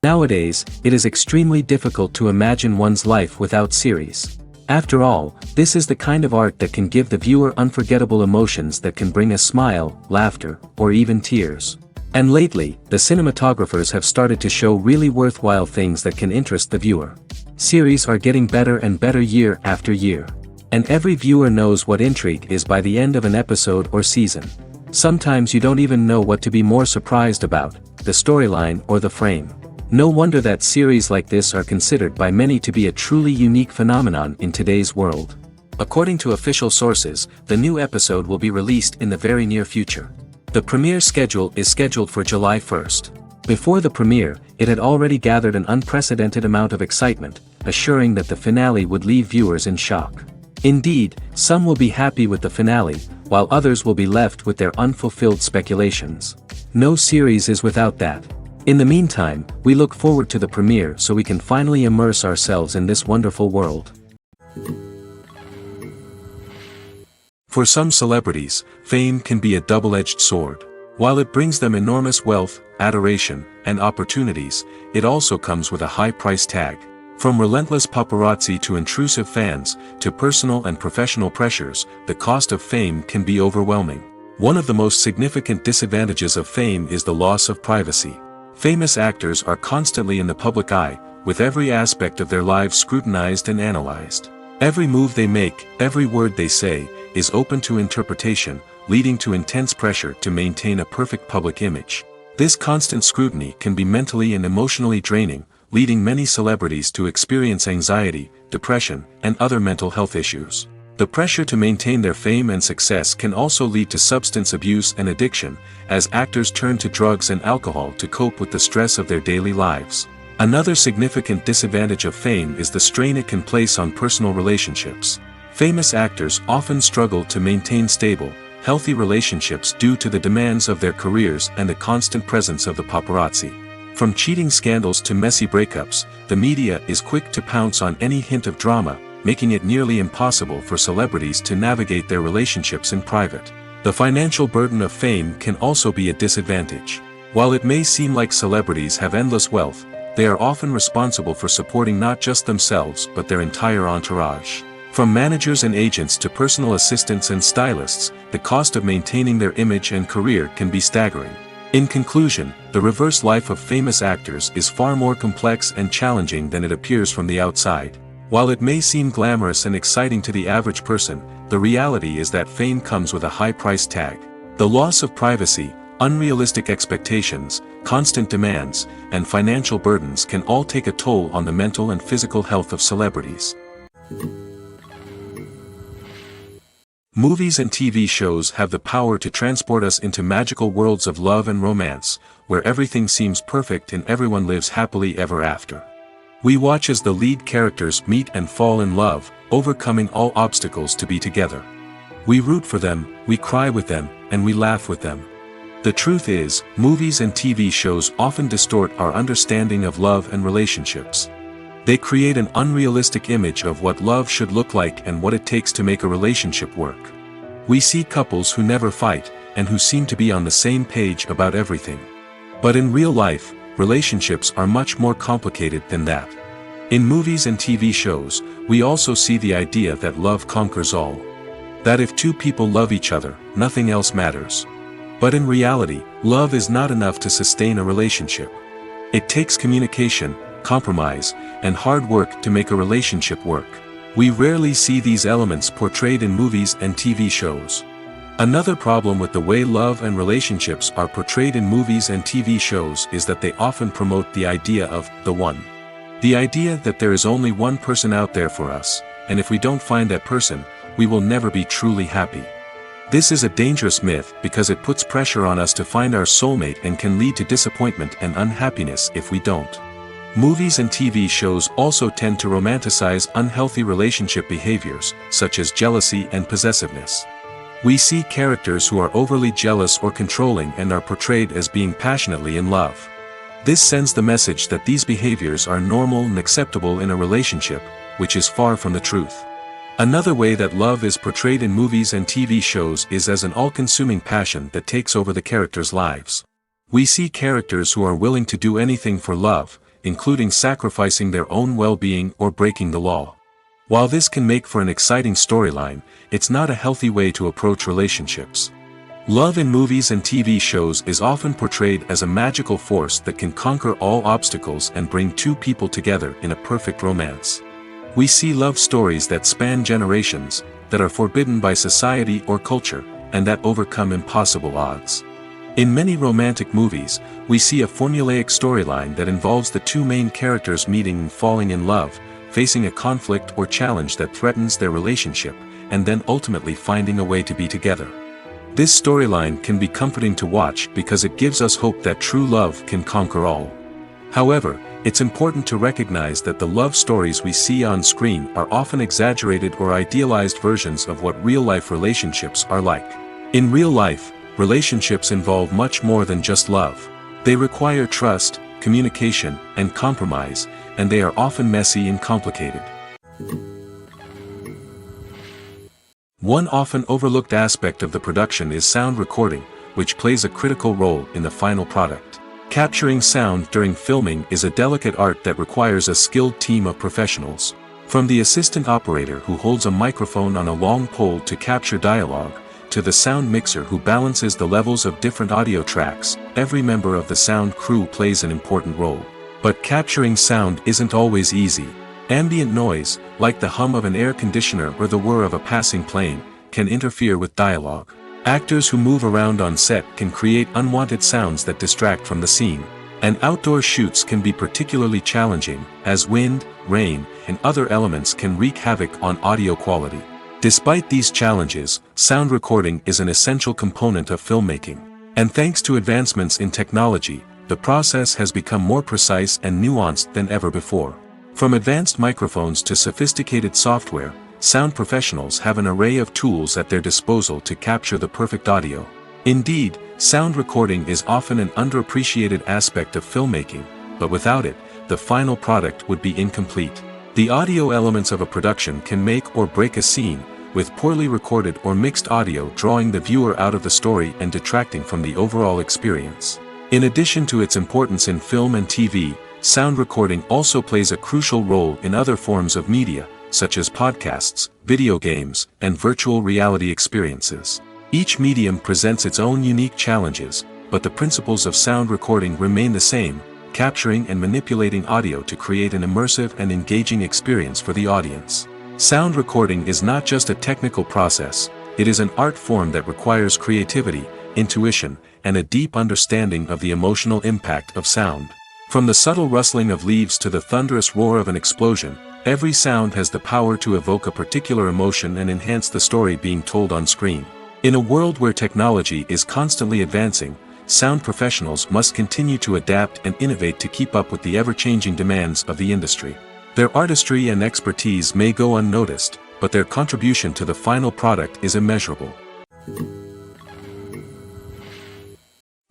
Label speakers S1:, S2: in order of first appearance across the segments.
S1: Nowadays, it is extremely difficult to imagine one's life without series. After all, this is the kind of art that can give the viewer unforgettable emotions that can bring a smile, laughter, or even tears. And lately, the cinematographers have started to show really worthwhile things that can interest the viewer. Series are getting better and better year after year. And every viewer knows what intrigue is by the end of an episode or season. Sometimes you don't even know what to be more surprised about, the storyline or the frame. No wonder that series like this are considered by many to be a truly unique phenomenon in today's world. According to official sources, the new episode will be released in the very near future. The premiere schedule is scheduled for July 1st. Before the premiere, it had already gathered an unprecedented amount of excitement, assuring that the finale would leave viewers in shock. Indeed, some will be happy with the finale, while others will be left with their unfulfilled speculations. No series is without that. In the meantime, we look forward to the premiere so we can finally immerse ourselves in this wonderful world. For some celebrities, fame can be a double-edged sword. While it brings them enormous wealth, adoration, and opportunities, it also comes with a high price tag. From relentless paparazzi to intrusive fans, to personal and professional pressures, the cost of fame can be overwhelming. One of the most significant disadvantages of fame is the loss of privacy. Famous actors are constantly in the public eye, with every aspect of their lives scrutinized and analyzed. Every move they make, every word they say, is open to interpretation, leading to intense pressure to maintain a perfect public image. This constant scrutiny can be mentally and emotionally draining, leading many celebrities to experience anxiety, depression, and other mental health issues. The pressure to maintain their fame and success can also lead to substance abuse and addiction, as actors turn to drugs and alcohol to cope with the stress of their daily lives. Another significant disadvantage of fame is the strain it can place on personal relationships. Famous actors often struggle to maintain stable, healthy relationships due to the demands of their careers and the constant presence of the paparazzi. From cheating scandals to messy breakups, the media is quick to pounce on any hint of drama, making it nearly impossible for celebrities to navigate their relationships in private. The financial burden of fame can also be a disadvantage. While it may seem like celebrities have endless wealth, they are often responsible for supporting not just themselves but their entire entourage. From managers and agents to personal assistants and stylists, the cost of maintaining their image and career can be staggering. In conclusion, the reverse life of famous actors is far more complex and challenging than it appears from the outside. While it may seem glamorous and exciting to the average person, the reality is that fame comes with a high price tag. The loss of privacy, unrealistic expectations, constant demands, and financial burdens can all take a toll on the mental and physical health of celebrities. Movies and TV shows have the power to transport us into magical worlds of love and romance, where everything seems perfect and everyone lives happily ever after. We watch as the lead characters meet and fall in love, overcoming all obstacles to be together. We root for them, we cry with them, and we laugh with them. The truth is, movies and TV shows often distort our understanding of love and relationships. They create an unrealistic image of what love should look like and what it takes to make a relationship work. We see couples who never fight, and who seem to be on the same page about everything. But in real life, relationships are much more complicated than that. In movies and TV shows, we also see the idea that love conquers all. That if two people love each other, nothing else matters. But in reality, love is not enough to sustain a relationship. It takes communication, compromise, and hard work to make a relationship work. We rarely see these elements portrayed in movies and TV shows. Another problem with the way love and relationships are portrayed in movies and TV shows is that they often promote the idea of the one. The idea that there is only one person out there for us, and if we don't find that person, we will never be truly happy. This is a dangerous myth because it puts pressure on us to find our soulmate and can lead to disappointment and unhappiness if we don't. Movies and TV shows also tend to romanticize unhealthy relationship behaviors, such as jealousy and possessiveness. We see characters who are overly jealous or controlling and are portrayed as being passionately in love. This sends the message that these behaviors are normal and acceptable in a relationship, which is far from the truth. Another way that love is portrayed in movies and TV shows is as an all-consuming passion that takes over the characters' lives. We see characters who are willing to do anything for love, including sacrificing their own well-being or breaking the law. While this can make for an exciting storyline, it's not a healthy way to approach relationships. Love in movies and TV shows is often portrayed as a magical force that can conquer all obstacles and bring two people together in a perfect romance. We see love stories that span generations, that are forbidden by society or culture, and that overcome impossible odds. In many romantic movies, we see a formulaic storyline that involves the two main characters meeting and falling in love, facing a conflict or challenge that threatens their relationship, and then ultimately finding a way to be together. This storyline can be comforting to watch because it gives us hope that true love can conquer all. However, it's important to recognize that the love stories we see on screen are often exaggerated or idealized versions of what real-life relationships are like. In real life, relationships involve much more than just love. They require trust, communication, and compromise, and they are often messy and complicated. One often overlooked aspect of the production is sound recording, which plays a critical role in the final product. Capturing sound during filming is a delicate art that requires a skilled team of professionals. From the assistant operator who holds a microphone on a long pole to capture dialogue, to the sound mixer who balances the levels of different audio tracks, every member of the sound crew plays an important role. But capturing sound isn't always easy. Ambient noise, like the hum of an air conditioner or the whir of a passing plane, can interfere with dialogue. Actors who move around on set can create unwanted sounds that distract from the scene. And outdoor shoots can be particularly challenging, as wind, rain, and other elements can wreak havoc on audio quality. Despite these challenges, sound recording is an essential component of filmmaking. And thanks to advancements in technology, the process has become more precise and nuanced than ever before. From advanced microphones to sophisticated software, sound professionals have an array of tools at their disposal to capture the perfect audio. Indeed, sound recording is often an underappreciated aspect of filmmaking, but without it, the final product would be incomplete. The audio elements of a production can make or break a scene, with poorly recorded or mixed audio drawing the viewer out of the story and detracting from the overall experience. In addition to its importance in film and TV, sound recording also plays a crucial role in other forms of media, such as podcasts, video games, and virtual reality experiences. Each medium presents its own unique challenges, but the principles of sound recording remain the same, capturing and manipulating audio to create an immersive and engaging experience for the audience. Sound recording is not just a technical process, it is an art form that requires creativity, intuition, and a deep understanding of the emotional impact of sound. From the subtle rustling of leaves to the thunderous roar of an explosion, every sound has the power to evoke a particular emotion and enhance the story being told on screen. In a world where technology is constantly advancing, sound professionals must continue to adapt and innovate to keep up with the ever-changing demands of the industry. Their artistry and expertise may go unnoticed, but their contribution to the final product is immeasurable.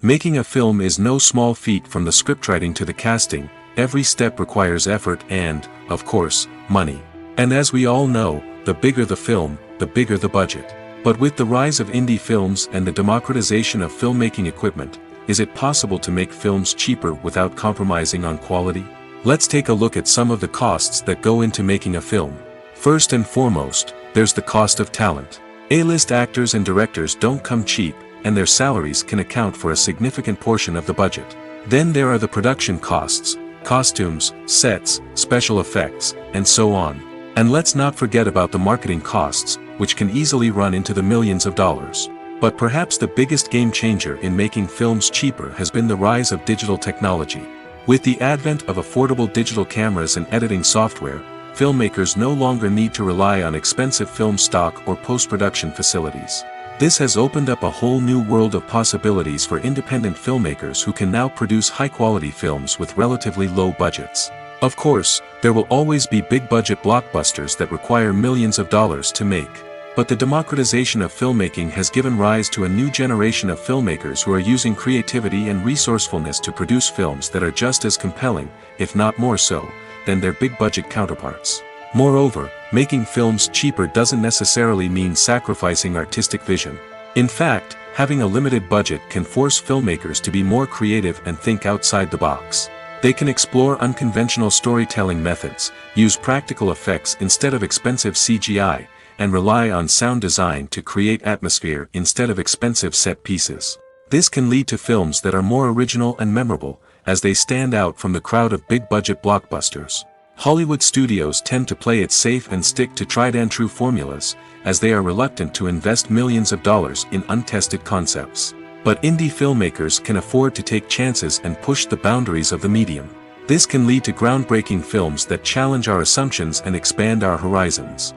S1: Making a film is no small feat. From the scriptwriting to the casting, every step requires effort and, of course, money. And as we all know, the bigger the film, the bigger the budget. But with the rise of indie films and the democratization of filmmaking equipment, is it possible to make films cheaper without compromising on quality? Let's take a look at some of the costs that go into making a film. First and foremost, there's the cost of talent. A-list actors and directors don't come cheap, and their salaries can account for a significant portion of the budget. Then there are the production costs, costumes, sets, special effects, and so on. And let's not forget about the marketing costs, which can easily run into the millions of dollars. But perhaps the biggest game changer in making films cheaper has been the rise of digital technology. With the advent of affordable digital cameras and editing software, filmmakers no longer need to rely on expensive film stock or post-production facilities. This has opened up a whole new world of possibilities for independent filmmakers who can now produce high-quality films with relatively low budgets. Of course, there will always be big-budget blockbusters that require millions of dollars to make. But the democratization of filmmaking has given rise to a new generation of filmmakers who are using creativity and resourcefulness to produce films that are just as compelling, if not more so, than their big-budget counterparts. Moreover, making films cheaper doesn't necessarily mean sacrificing artistic vision. In fact, having a limited budget can force filmmakers to be more creative and think outside the box. They can explore unconventional storytelling methods, use practical effects instead of expensive CGI, and rely on sound design to create atmosphere instead of expensive set pieces. This can lead to films that are more original and memorable, as they stand out from the crowd of big-budget blockbusters. Hollywood studios tend to play it safe and stick to tried-and-true formulas, as they are reluctant to invest millions of dollars in untested concepts. But indie filmmakers can afford to take chances and push the boundaries of the medium. This can lead to groundbreaking films that challenge our assumptions and expand our horizons.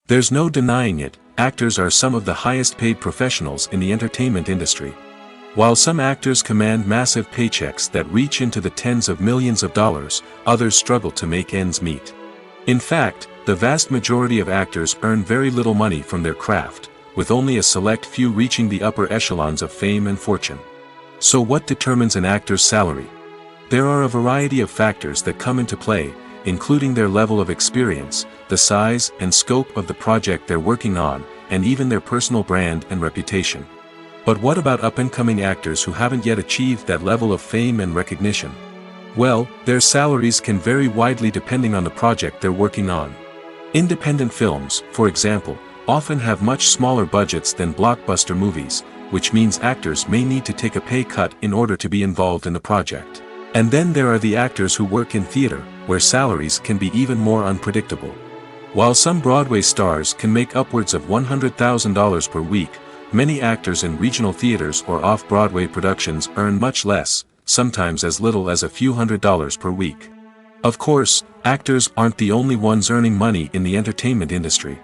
S1: There's no denying it, actors are some of the highest-paid professionals in the entertainment industry. While some actors command massive paychecks that reach into the tens of millions of dollars, others struggle to make ends meet. In fact, the vast majority of actors earn very little money from their craft, with only a select few reaching the upper echelons of fame and fortune. So what determines an actor's salary? There are a variety of factors that come into play, including their level of experience, the size and scope of the project they're working on, and even their personal brand and reputation. But what about up-and-coming actors who haven't yet achieved that level of fame and recognition? Well, their salaries can vary widely depending on the project they're working on. Independent films, for example, often have much smaller budgets than blockbuster movies, which means actors may need to take a pay cut in order to be involved in the project. And then there are the actors who work in theater, where salaries can be even more unpredictable. While some Broadway stars can make upwards of $100,000 per week, many actors in regional theaters or off-Broadway productions earn much less, sometimes as little as a few $100s per week. Of course, actors aren't the only ones earning money in the entertainment industry.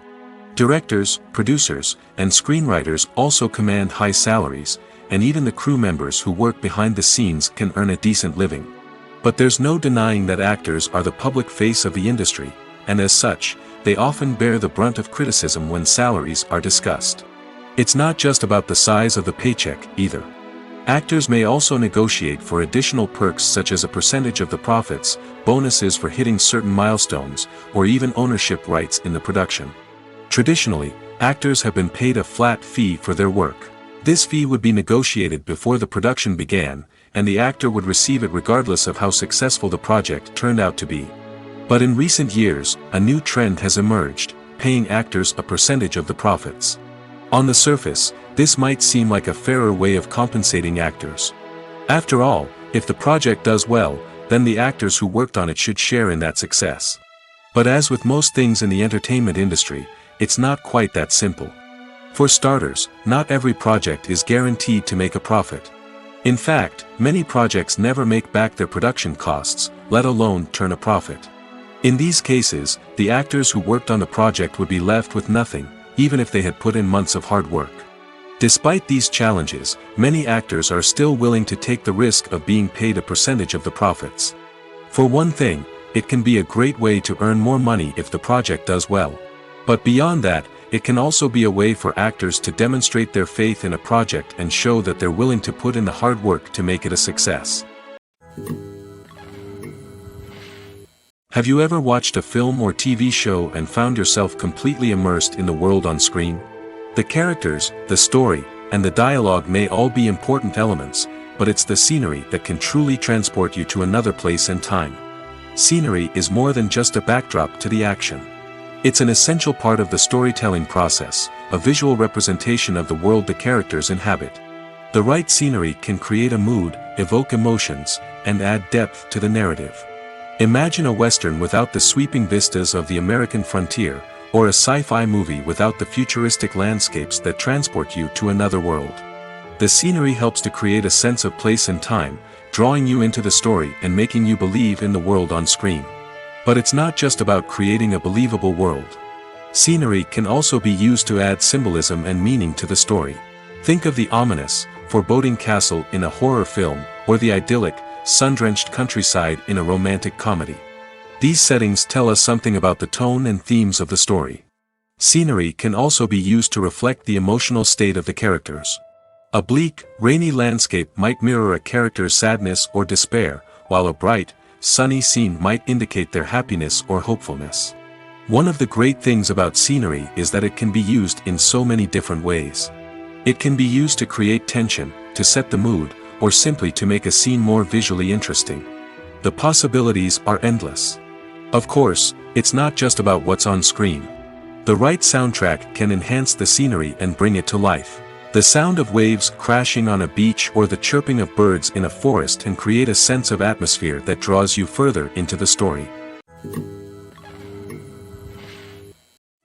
S1: Directors, producers, and screenwriters also command high salaries, and even the crew members who work behind the scenes can earn a decent living. But there's no denying that actors are the public face of the industry, and as such, they often bear the brunt of criticism when salaries are discussed. It's not just about the size of the paycheck, either. Actors may also negotiate for additional perks such as a percentage of the profits, bonuses for hitting certain milestones, or even ownership rights in the production. Traditionally, actors have been paid a flat fee for their work. This fee would be negotiated before the production began, and the actor would receive it regardless of how successful the project turned out to be. But in recent years, a new trend has emerged, paying actors a percentage of the profits. On the surface, this might seem like a fairer way of compensating actors. After all, if the project does well, then the actors who worked on it should share in that success. But as with most things in the entertainment industry, it's not quite that simple. For starters, not every project is guaranteed to make a profit. In fact, many projects never make back their production costs, let alone turn a profit. In these cases, the actors who worked on the project would be left with nothing, even if they had put in months of hard work. Despite these challenges, many actors are still willing to take the risk of being paid a percentage of the profits. For one thing, it can be a great way to earn more money if the project does well. But beyond that, it can also be a way for actors to demonstrate their faith in a project and show that they're willing to put in the hard work to make it a success. Have you ever watched a film or TV show and found yourself completely immersed in the world on screen? The characters, the story, and the dialogue may all be important elements, but it's the scenery that can truly transport you to another place and time. Scenery is more than just a backdrop to the action. It's an essential part of the storytelling process, a visual representation of the world the characters inhabit. The right scenery can create a mood, evoke emotions, and add depth to the narrative. Imagine a Western without the sweeping vistas of the American frontier, or a sci-fi movie without the futuristic landscapes that transport you to another world. The scenery helps to create a sense of place and time, drawing you into the story and making you believe in the world on screen. But it's not just about creating a believable world. Scenery can also be used to add symbolism and meaning to the story. Think of the ominous, foreboding castle in a horror film, or the idyllic, sun-drenched countryside in a romantic comedy. These settings tell us something about the tone and themes of the story. Scenery can also be used to reflect the emotional state of the characters. A bleak, rainy landscape might mirror a character's sadness or despair, while a bright, sunny scene might indicate their happiness or hopefulness. One of the great things about scenery is that it can be used in so many different ways. It can be used to create tension, to set the mood, or simply to make a scene more visually interesting. The possibilities are endless. Of course, it's not just about what's on screen. The right soundtrack can enhance the scenery and bring it to life. The sound of waves crashing on a beach or the chirping of birds in a forest can create a sense of atmosphere that draws you further into the story.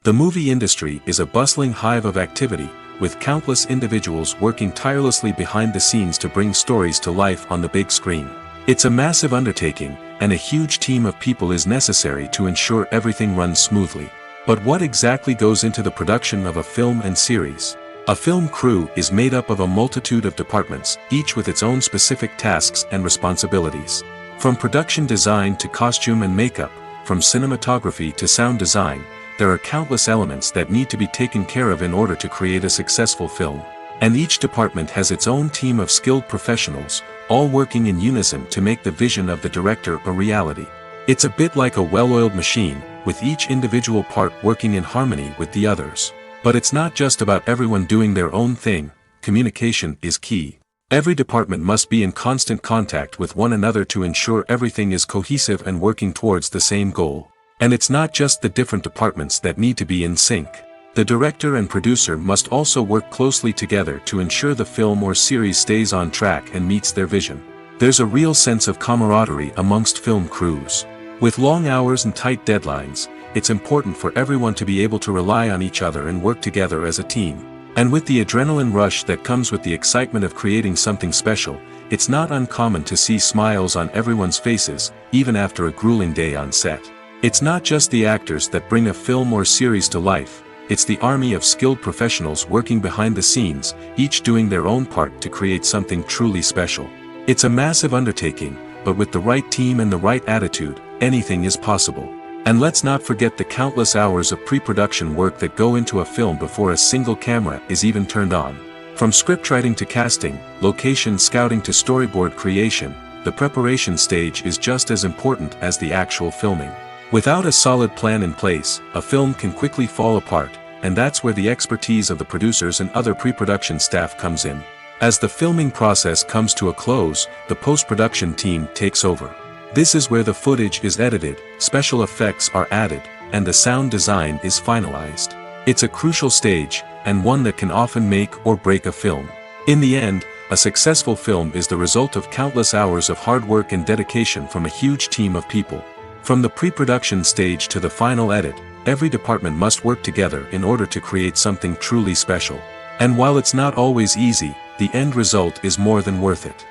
S1: The movie industry is a bustling hive of activity, with countless individuals working tirelessly behind the scenes to bring stories to life on the big screen. It's a massive undertaking, and a huge team of people is necessary to ensure everything runs smoothly. But what exactly goes into the production of a film and series? A film crew is made up of a multitude of departments, each with its own specific tasks and responsibilities. From production design to costume and makeup, from cinematography to sound design, there are countless elements that need to be taken care of in order to create a successful film. And each department has its own team of skilled professionals, all working in unison to make the vision of the director a reality. It's a bit like a well-oiled machine, with each individual part working in harmony with the others. But it's not just about everyone doing their own thing. Communication is key. Every department must be in constant contact with one another to ensure everything is cohesive and working towards the same goal. And it's not just the different departments that need to be in sync. The director and producer must also work closely together to ensure the film or series stays on track and meets their vision. There's a real sense of camaraderie amongst film crews. With long hours and tight deadlines, it's important for everyone to be able to rely on each other and work together as a team. And with the adrenaline rush that comes with the excitement of creating something special, it's not uncommon to see smiles on everyone's faces, even after a grueling day on set. It's not just the actors that bring a film or series to life, it's the army of skilled professionals working behind the scenes, each doing their own part to create something truly special. It's a massive undertaking, but with the right team and the right attitude, anything is possible. And let's not forget the countless hours of pre-production work that go into a film before a single camera is even turned on. From scriptwriting to casting, location scouting to storyboard creation, the preparation stage is just as important as the actual filming. Without a solid plan in place, a film can quickly fall apart, and that's where the expertise of the producers and other pre-production staff comes in. As the filming process comes to a close, the post-production team takes over. This is where the footage is edited, special effects are added, and the sound design is finalized. It's a crucial stage, and one that can often make or break a film. In the end, a successful film is the result of countless hours of hard work and dedication from a huge team of people. From the pre-production stage to the final edit, every department must work together in order to create something truly special. And while it's not always easy, the end result is more than worth it.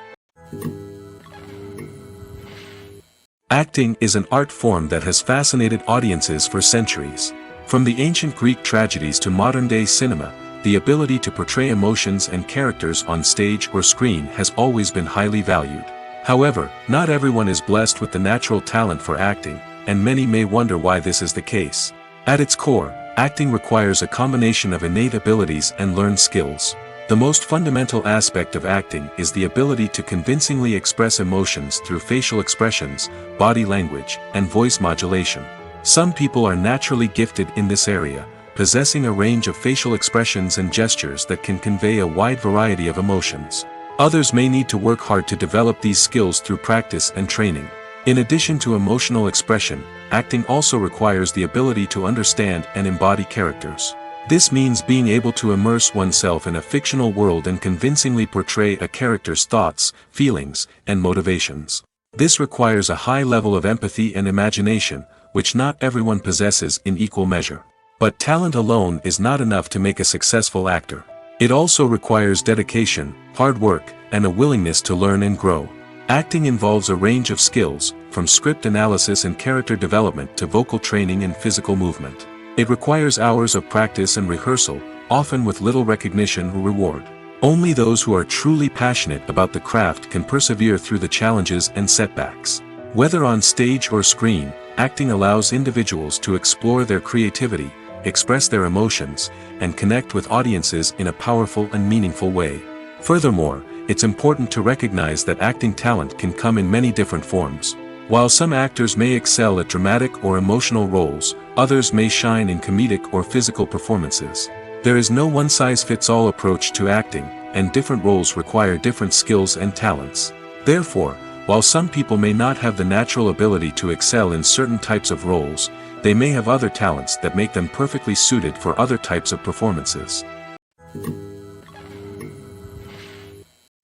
S1: Acting is an art form that has fascinated audiences for centuries. From the ancient Greek tragedies to modern-day cinema, the ability to portray emotions and characters on stage or screen has always been highly valued. However, not everyone is blessed with the natural talent for acting, and many may wonder why this is the case. At its core, acting requires a combination of innate abilities and learned skills. The most fundamental aspect of acting is the ability to convincingly express emotions through facial expressions, body language, and voice modulation. Some people are naturally gifted in this area, possessing a range of facial expressions and gestures that can convey a wide variety of emotions. Others may need to work hard to develop these skills through practice and training. In addition to emotional expression, acting also requires the ability to understand and embody characters. This means being able to immerse oneself in a fictional world and convincingly portray a character's thoughts, feelings, and motivations. This requires a high level of empathy and imagination, which not everyone possesses in equal measure. But talent alone is not enough to make a successful actor. It also requires dedication, hard work, and a willingness to learn and grow. Acting involves a range of skills, from script analysis and character development to vocal training and physical movement. It requires hours of practice and rehearsal, often with little recognition or reward. Only those who are truly passionate about the craft can persevere through the challenges and setbacks. Whether on stage or screen, acting allows individuals to explore their creativity, express their emotions, and connect with audiences in a powerful and meaningful way. Furthermore, it's important to recognize that acting talent can come in many different forms. While some actors may excel at dramatic or emotional roles, others may shine in comedic or physical performances. There is no one-size-fits-all approach to acting, and different roles require different skills and talents. Therefore, while some people may not have the natural ability to excel in certain types of roles, they may have other talents that make them perfectly suited for other types of performances.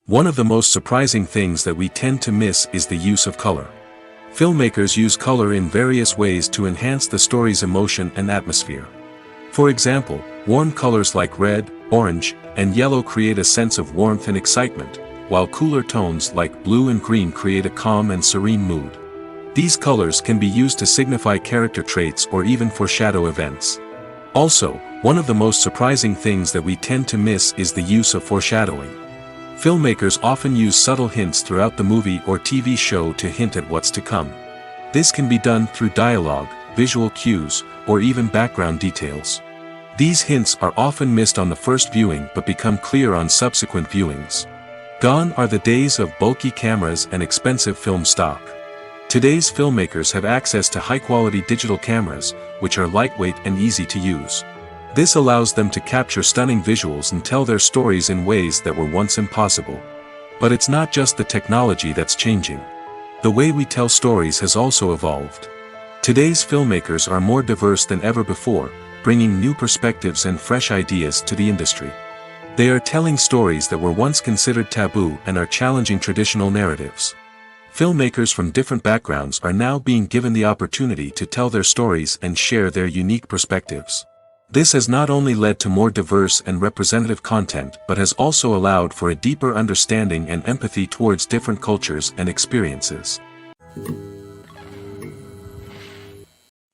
S1: One of the most surprising things that we tend to miss is the use of color. Filmmakers use color in various ways to enhance the story's emotion and atmosphere. For example, warm colors like red, orange, and yellow create a sense of warmth and excitement, while cooler tones like blue and green create a calm and serene mood. These colors can be used to signify character traits or even foreshadow events. Also, one of the most surprising things that we tend to miss is the use of foreshadowing. Filmmakers often use subtle hints throughout the movie or TV show to hint at what's to come. This can be done through dialogue, visual cues, or even background details. These hints are often missed on the first viewing but become clear on subsequent viewings. Gone are the days of bulky cameras and expensive film stock. Today's filmmakers have access to high-quality digital cameras, which are lightweight and easy to use. This allows them to capture stunning visuals and tell their stories in ways that were once impossible. But it's not just the technology that's changing. The way we tell stories has also evolved. Today's filmmakers are more diverse than ever before, bringing new perspectives and fresh ideas to the industry. They are telling stories that were once considered taboo and are challenging traditional narratives. Filmmakers from different backgrounds are now being given the opportunity to tell their stories and share their unique perspectives. This has not only led to more diverse and representative content but has also allowed for a deeper understanding and empathy towards different cultures and experiences.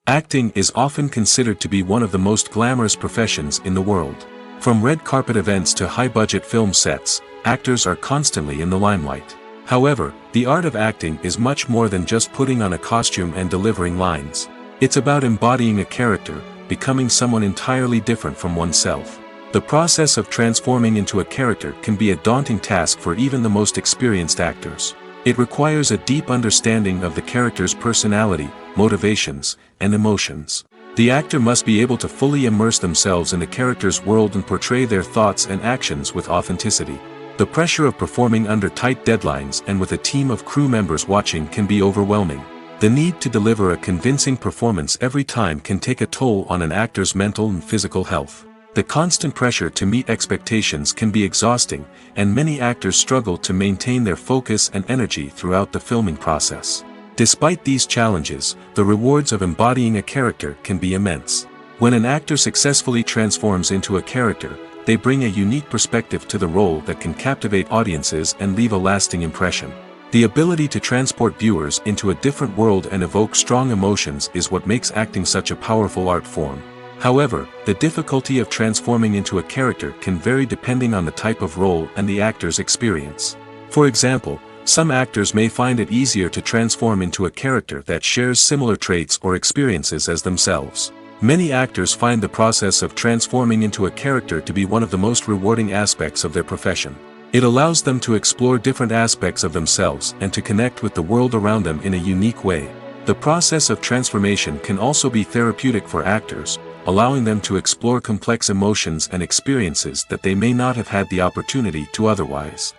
S1: Acting is often considered to be one of the most glamorous professions in the world. From red carpet events to high-budget film sets, actors are constantly in the limelight. However, the art of acting is much more than just putting on a costume and delivering lines. It's about embodying a character, becoming someone entirely different from oneself. The process of transforming into a character can be a daunting task for even the most experienced actors. It requires a deep understanding of the character's personality, motivations, and emotions. The actor must be able to fully immerse themselves in the character's world and portray their thoughts and actions with authenticity. The pressure of performing under tight deadlines and with a team of crew members watching can be overwhelming. The need to deliver a convincing performance every time can take a toll on an actor's mental and physical health. The constant pressure to meet expectations can be exhausting, and many actors struggle to maintain their focus and energy throughout the filming process. Despite these challenges, the rewards of embodying a character can be immense. When an actor successfully transforms into a character, they bring a unique perspective to the role that can captivate audiences and leave a lasting impression. The ability to transport viewers into a different world and evoke strong emotions is what makes acting such a powerful art form. However, the difficulty of transforming into a character can vary depending on the type of role and the actor's experience. For example, some actors may find it easier to transform into a character that shares similar traits or experiences as themselves. Many actors find the process of transforming into a character to be one of the most rewarding aspects of their profession. It allows them to explore different aspects of themselves and to connect with the world around them in a unique way. The process of transformation can also be therapeutic for actors, allowing them to explore complex emotions and experiences that they may not have had the opportunity to otherwise.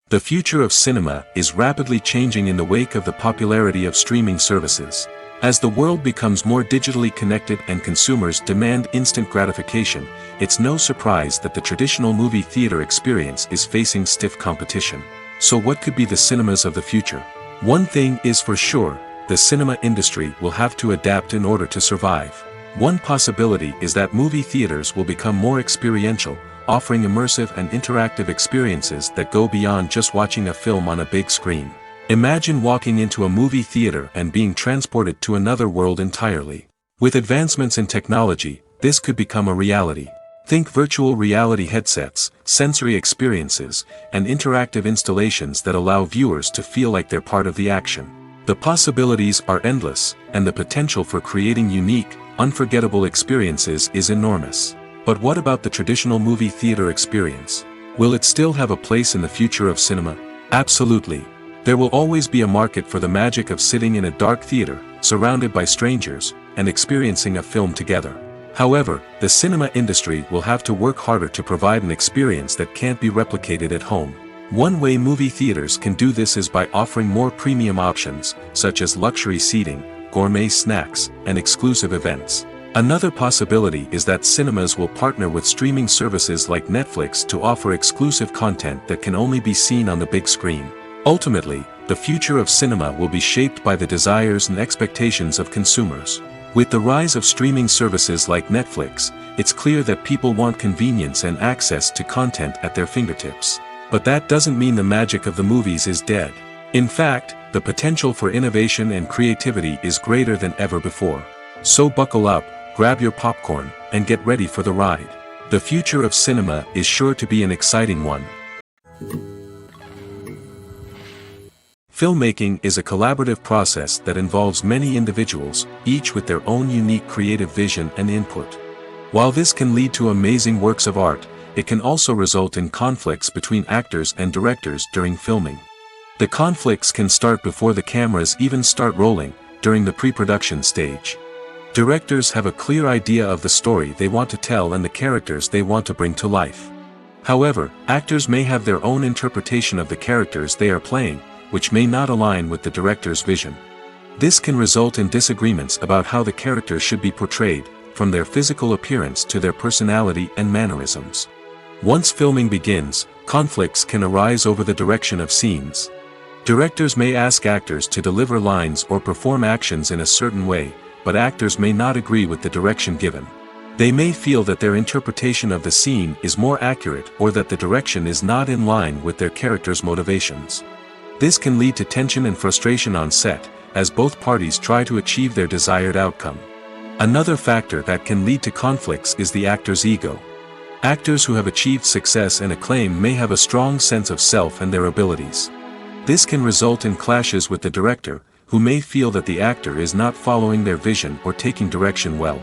S1: The future of cinema is rapidly changing in the wake of the popularity of streaming services. As the world becomes more digitally connected and consumers demand instant gratification, it's no surprise that the traditional movie theater experience is facing stiff competition. So what could be the cinemas of the future? One thing is for sure, the cinema industry will have to adapt in order to survive. One possibility is that movie theaters will become more experiential, offering immersive and interactive experiences that go beyond just watching a film on a big screen. Imagine walking into a movie theater and being transported to another world entirely. With advancements in technology, this could become a reality. Think virtual reality headsets, sensory experiences, and interactive installations that allow viewers to feel like they're part of the action. The possibilities are endless, and the potential for creating unique, unforgettable experiences is enormous. But what about the traditional movie theater experience? Will it still have a place in the future of cinema? Absolutely. There will always be a market for the magic of sitting in a dark theater, surrounded by strangers, and experiencing a film together. However, the cinema industry will have to work harder to provide an experience that can't be replicated at home. One way movie theaters can do this is by offering more premium options, such as luxury seating, gourmet snacks, and exclusive events. Another possibility is that cinemas will partner with streaming services like Netflix to offer exclusive content that can only be seen on the big screen. Ultimately, the future of cinema will be shaped by the desires and expectations of consumers. With the rise of streaming services like Netflix, it's clear that people want convenience and access to content at their fingertips. But that doesn't mean the magic of the movies is dead. In fact, the potential for innovation and creativity is greater than ever before. So buckle up, grab your popcorn, and get ready for the ride. The future of cinema is sure to be an exciting one. Filmmaking is a collaborative process that involves many individuals, each with their own unique creative vision and input. While this can lead to amazing works of art, it can also result in conflicts between actors and directors during filming. The conflicts can start before the cameras even start rolling, during the pre-production stage. Directors have a clear idea of the story they want to tell and the characters they want to bring to life. However, actors may have their own interpretation of the characters they are playing, which may not align with the director's vision. This can result in disagreements about how the characters should be portrayed, from their physical appearance to their personality and mannerisms. Once filming begins, conflicts can arise over the direction of scenes. Directors may ask actors to deliver lines or perform actions in a certain way, but actors may not agree with the direction given. They may feel that their interpretation of the scene is more accurate or that the direction is not in line with their character's motivations. This can lead to tension and frustration on set, as both parties try to achieve their desired outcome. Another factor that can lead to conflicts is the actor's ego. Actors who have achieved success and acclaim may have a strong sense of self and their abilities. This can result in clashes with the director, who may feel that the actor is not following their vision or taking direction well.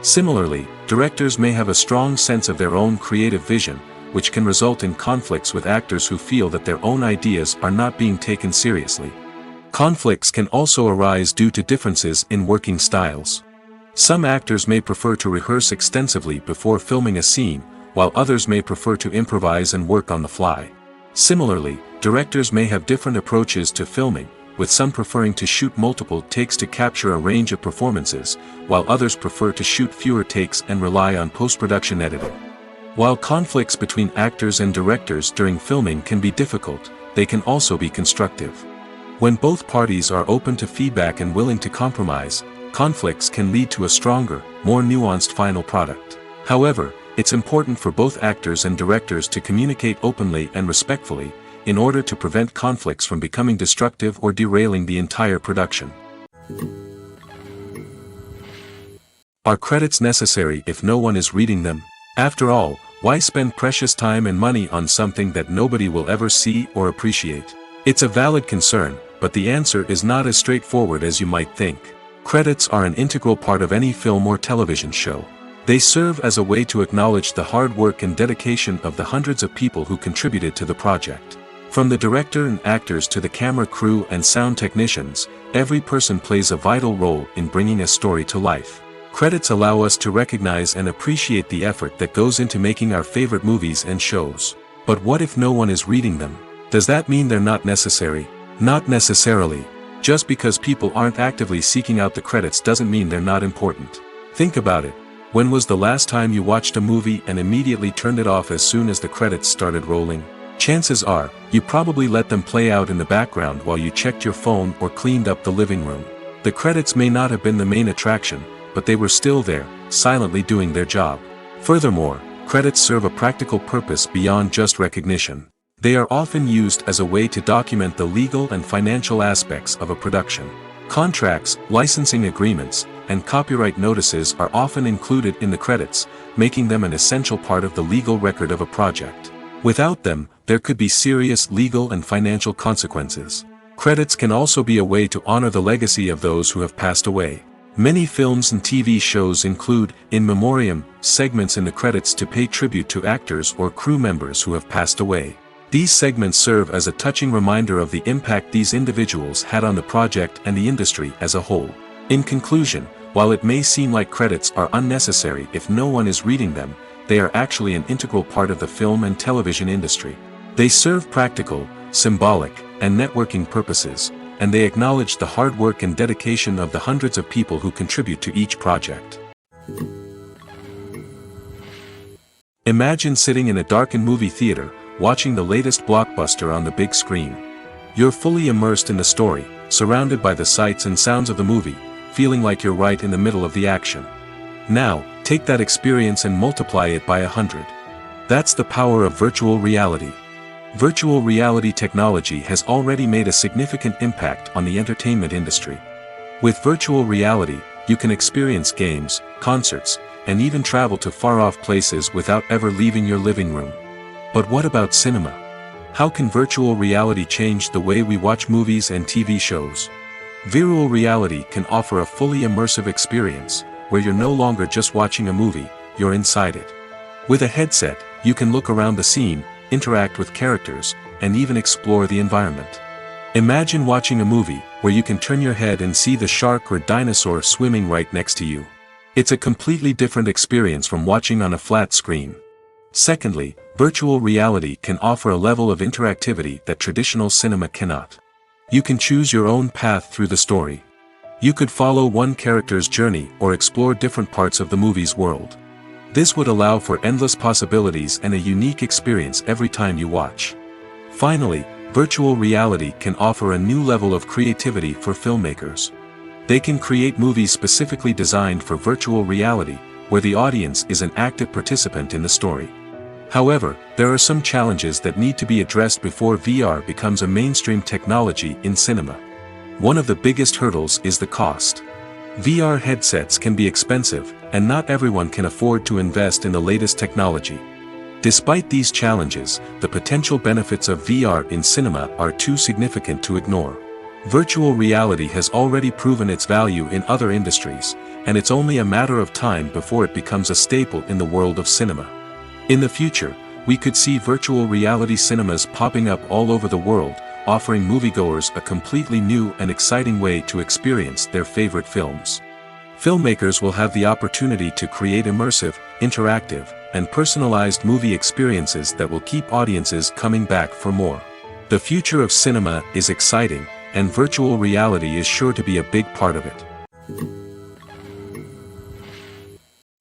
S1: Similarly, directors may have a strong sense of their own creative vision, which can result in conflicts with actors who feel that their own ideas are not being taken seriously. Conflicts can also arise due to differences in working styles. Some actors may prefer to rehearse extensively before filming a scene, while others may prefer to improvise and work on the fly. Similarly, directors may have different approaches to filming, with some preferring to shoot multiple takes to capture a range of performances, while others prefer to shoot fewer takes and rely on post-production editing. While conflicts between actors and directors during filming can be difficult, they can also be constructive. When both parties are open to feedback and willing to compromise, conflicts can lead to a stronger, more nuanced final product. However, it's important for both actors and directors to communicate openly and respectfully, in order to prevent conflicts from becoming destructive or derailing the entire production. Are credits necessary if no one is reading them? After all, why spend precious time and money on something that nobody will ever see or appreciate? It's a valid concern, but the answer is not as straightforward as you might think. Credits are an integral part of any film or television show. They serve as a way to acknowledge the hard work and dedication of the hundreds of people who contributed to the project. From the director and actors to the camera crew and sound technicians, every person plays a vital role in bringing a story to life. Credits allow us to recognize and appreciate the effort that goes into making our favorite movies and shows. But what if no one is reading them? Does that mean they're not necessary? Not necessarily. Just because people aren't actively seeking out the credits doesn't mean they're not important. Think about it. When was the last time you watched a movie and immediately turned it off as soon as the credits started rolling? Chances are, you probably let them play out in the background while you checked your phone or cleaned up the living room. The credits may not have been the main attraction, but they were still there, silently doing their job. Furthermore, credits serve a practical purpose beyond just recognition. They are often used as a way to document the legal and financial aspects of a production. Contracts, licensing agreements, and copyright notices are often included in the credits, making them an essential part of the legal record of a project. Without them, there could be serious legal and financial consequences. Credits can also be a way to honor the legacy of those who have passed away. Many films and TV shows include, in memoriam, segments in the credits to pay tribute to actors or crew members who have passed away. These segments serve as a touching reminder of the impact these individuals had on the project and the industry as a whole. In conclusion, while it may seem like credits are unnecessary if no one is reading them, they are actually an integral part of the film and television industry. They serve practical, symbolic, and networking purposes, and they acknowledge the hard work and dedication of the hundreds of people who contribute to each project. Imagine sitting in a darkened movie theater, watching the latest blockbuster on the big screen. You're fully immersed in the story, surrounded by the sights and sounds of the movie, feeling like you're right in the middle of the action. Now, take that experience and multiply it by 100. That's the power of virtual reality. Virtual reality technology has already made a significant impact on the entertainment industry. With virtual reality, you can experience games, concerts, and even travel to far-off places without ever leaving your living room. But what about cinema? How can virtual reality change the way we watch movies and TV shows? Virtual reality can offer a fully immersive experience, where you're no longer just watching a movie, you're inside it. With a headset, you can look around the scene, interact with characters, and even explore the environment. Imagine watching a movie, where you can turn your head and see the shark or dinosaur swimming right next to you. It's a completely different experience from watching on a flat screen. Secondly, virtual reality can offer a level of interactivity that traditional cinema cannot. You can choose your own path through the story. You could follow one character's journey or explore different parts of the movie's world. This would allow for endless possibilities and a unique experience every time you watch. Finally, virtual reality can offer a new level of creativity for filmmakers. They can create movies specifically designed for virtual reality, where the audience is an active participant in the story. However, there are some challenges that need to be addressed before VR becomes a mainstream technology in cinema. One of the biggest hurdles is the cost. VR headsets can be expensive, and not everyone can afford to invest in the latest technology. Despite these challenges, the potential benefits of VR in cinema are too significant to ignore. Virtual reality has already proven its value in other industries, and it's only a matter of time before it becomes a staple in the world of cinema. In the future, we could see virtual reality cinemas popping up all over the world, offering moviegoers a completely new and exciting way to experience their favorite films. Filmmakers will have the opportunity to create immersive, interactive, and personalized movie experiences that will keep audiences coming back for more. The future of cinema is exciting, and virtual reality is sure to be a big part of it.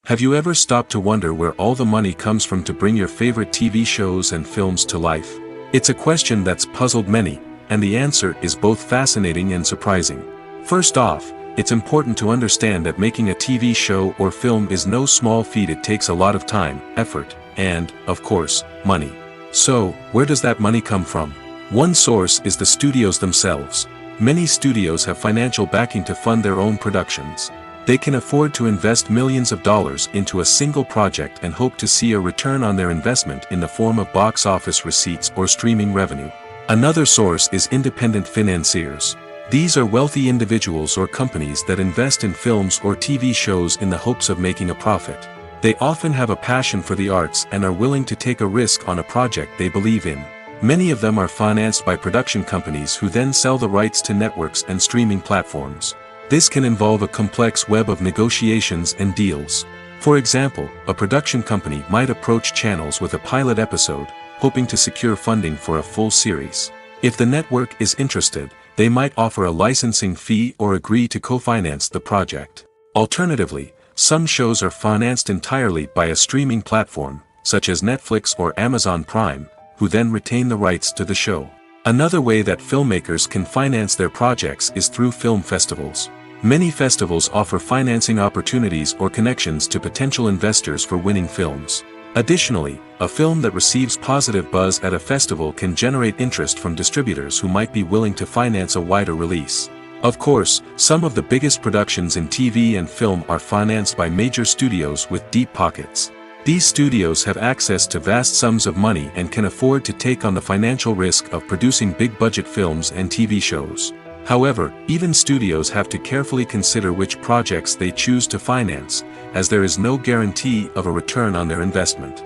S1: Have you ever stopped to wonder where all the money comes from to bring your favorite TV shows and films to life? It's a question that's puzzled many, and the answer is both fascinating and surprising. First off, it's important to understand that making a TV show or film is no small feat. It takes a lot of time, effort, and, of course, money. So, where does that money come from? One source is the studios themselves. Many studios have financial backing to fund their own productions. They can afford to invest millions of dollars into a single project and hope to see a return on their investment in the form of box office receipts or streaming revenue. Another source is independent financiers. These are wealthy individuals or companies that invest in films or TV shows in the hopes of making a profit. They often have a passion for the arts and are willing to take a risk on a project they believe in. Many of them are financed by production companies who then sell the rights to networks and streaming platforms. This can involve a complex web of negotiations and deals. For example, a production company might approach channels with a pilot episode, hoping to secure funding for a full series. If the network is interested, they might offer a licensing fee or agree to co-finance the project. Alternatively, some shows are financed entirely by a streaming platform, such as Netflix or Amazon Prime, who then retain the rights to the show. Another way that filmmakers can finance their projects is through film festivals. Many festivals offer financing opportunities or connections to potential investors for winning films. Additionally, a film that receives positive buzz at a festival can generate interest from distributors who might be willing to finance a wider release. Of course, some of the biggest productions in TV and film are financed by major studios with deep pockets. These studios have access to vast sums of money and can afford to take on the financial risk of producing big-budget films and TV shows. However, even studios have to carefully consider which projects they choose to finance, as there is no guarantee of a return on their investment.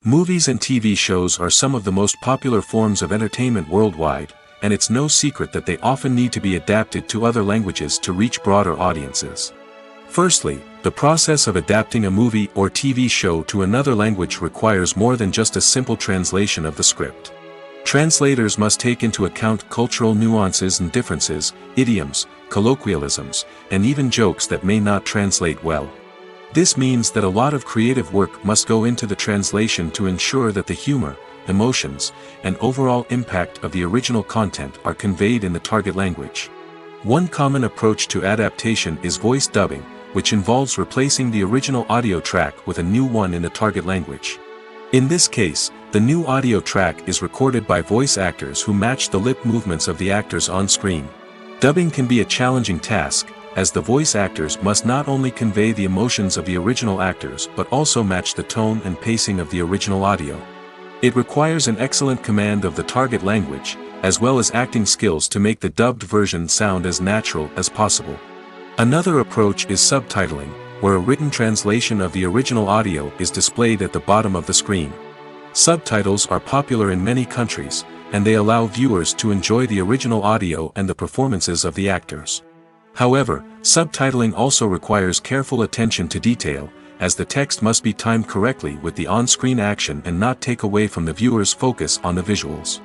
S1: Movies and TV shows are some of the most popular forms of entertainment worldwide, and it's no secret that they often need to be adapted to other languages to reach broader audiences. Firstly, the process of adapting a movie or TV show to another language requires more than just a simple translation of the script. Translators must take into account cultural nuances and differences, idioms, colloquialisms, and even jokes that may not translate well. This means that a lot of creative work must go into the translation to ensure that the humor, emotions, and overall impact of the original content are conveyed in the target language. One common approach to adaptation is voice dubbing, which involves replacing the original audio track with a new one in the target language. In this case, the new audio track is recorded by voice actors who match the lip movements of the actors on screen. Dubbing can be a challenging task, as the voice actors must not only convey the emotions of the original actors but also match the tone and pacing of the original audio. It requires an excellent command of the target language, as well as acting skills to make the dubbed version sound as natural as possible. Another approach is subtitling, where a written translation of the original audio is displayed at the bottom of the screen. Subtitles are popular in many countries, and they allow viewers to enjoy the original audio and the performances of the actors. However, subtitling also requires careful attention to detail, as the text must be timed correctly with the on-screen action and not take away from the viewer's focus on the visuals.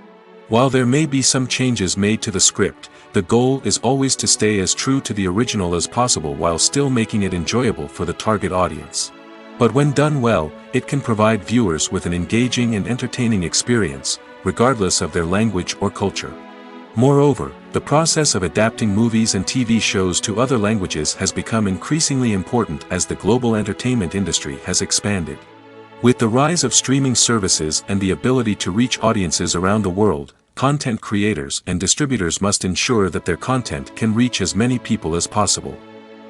S1: While there may be some changes made to the script, the goal is always to stay as true to the original as possible while still making it enjoyable for the target audience. But when done well, it can provide viewers with an engaging and entertaining experience, regardless of their language or culture. Moreover, the process of adapting movies and TV shows to other languages has become increasingly important as the global entertainment industry has expanded. With the rise of streaming services and the ability to reach audiences around the world, content creators and distributors must ensure that their content can reach as many people as possible.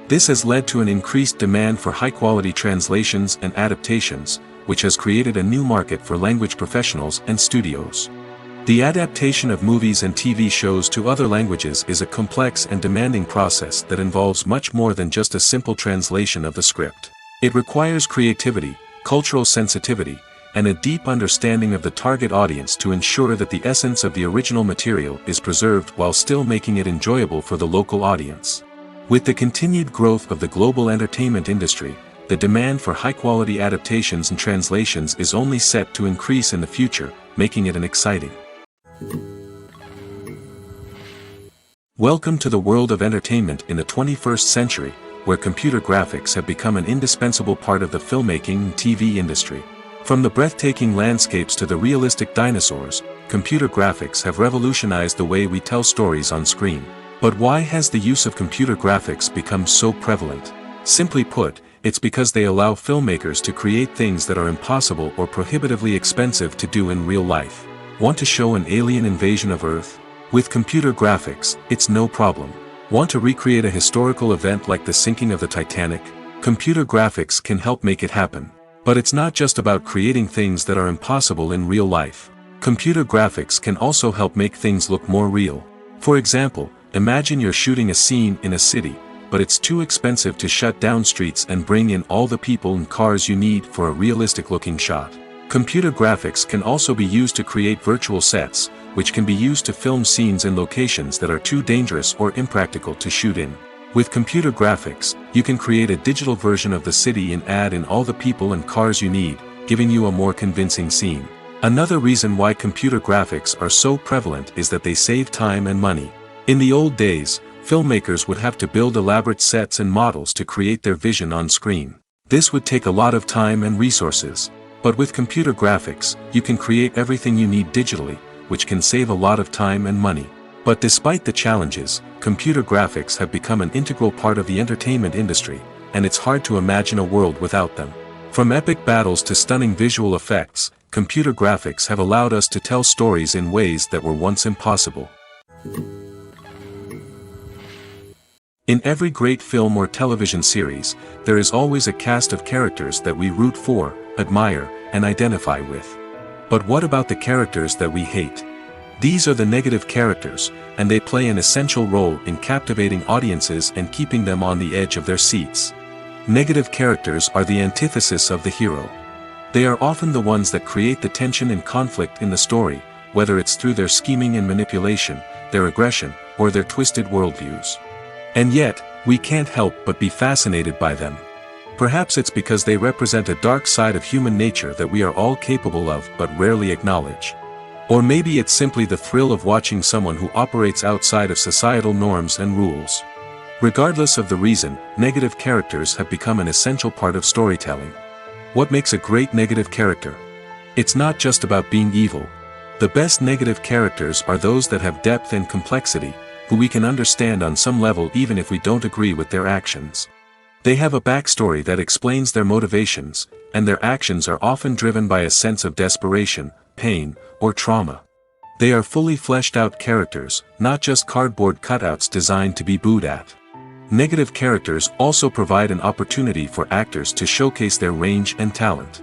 S1: This has led to an increased demand for high-quality translations and adaptations, which has created a new market for language professionals and studios. The adaptation of movies and TV shows to other languages is a complex and demanding process that involves much more than just a simple translation of the script. It requires creativity, cultural sensitivity, and a deep understanding of the target audience to ensure that the essence of the original material is preserved while still making it enjoyable for the local audience. With the continued growth of the global entertainment industry, the demand for high-quality adaptations and translations is only set to increase in the future, making it exciting. Welcome to the world of entertainment in the 21st century, where computer graphics have become an indispensable part of the filmmaking and TV industry. From the breathtaking landscapes to the realistic dinosaurs, computer graphics have revolutionized the way we tell stories on screen. But why has the use of computer graphics become so prevalent? Simply put, it's because they allow filmmakers to create things that are impossible or prohibitively expensive to do in real life. Want to show an alien invasion of Earth? With computer graphics, it's no problem. Want to recreate a historical event like the sinking of the Titanic? Computer graphics can help make it happen. But it's not just about creating things that are impossible in real life. Computer graphics can also help make things look more real. For example, imagine you're shooting a scene in a city, but it's too expensive to shut down streets and bring in all the people and cars you need for a realistic-looking shot. Computer graphics can also be used to create virtual sets, which can be used to film scenes in locations that are too dangerous or impractical to shoot in. With computer graphics, you can create a digital version of the city and add in all the people and cars you need, giving you a more convincing scene. Another reason why computer graphics are so prevalent is that they save time and money. In the old days, filmmakers would have to build elaborate sets and models to create their vision on screen. This would take a lot of time and resources. But with computer graphics, you can create everything you need digitally, which can save a lot of time and money. But despite the challenges, computer graphics have become an integral part of the entertainment industry, and it's hard to imagine a world without them. From epic battles to stunning visual effects, computer graphics have allowed us to tell stories in ways that were once impossible. In every great film or television series, there is always a cast of characters that we root for, admire, and identify with. But what about the characters that we hate? These are the negative characters, and they play an essential role in captivating audiences and keeping them on the edge of their seats. Negative characters are the antithesis of the hero. They are often the ones that create the tension and conflict in the story, whether it's through their scheming and manipulation, their aggression, or their twisted worldviews. And yet, we can't help but be fascinated by them. Perhaps it's because they represent a dark side of human nature that we are all capable of but rarely acknowledge. Or maybe it's simply the thrill of watching someone who operates outside of societal norms and rules. Regardless of the reason, negative characters have become an essential part of storytelling. What makes a great negative character? It's not just about being evil. The best negative characters are those that have depth and complexity, who we can understand on some level even if we don't agree with their actions. They have a backstory that explains their motivations, and their actions are often driven by a sense of desperation, pain, or trauma. They are fully fleshed out characters, not just cardboard cutouts designed to be booed at. Negative characters also provide an opportunity for actors to showcase their range and talent.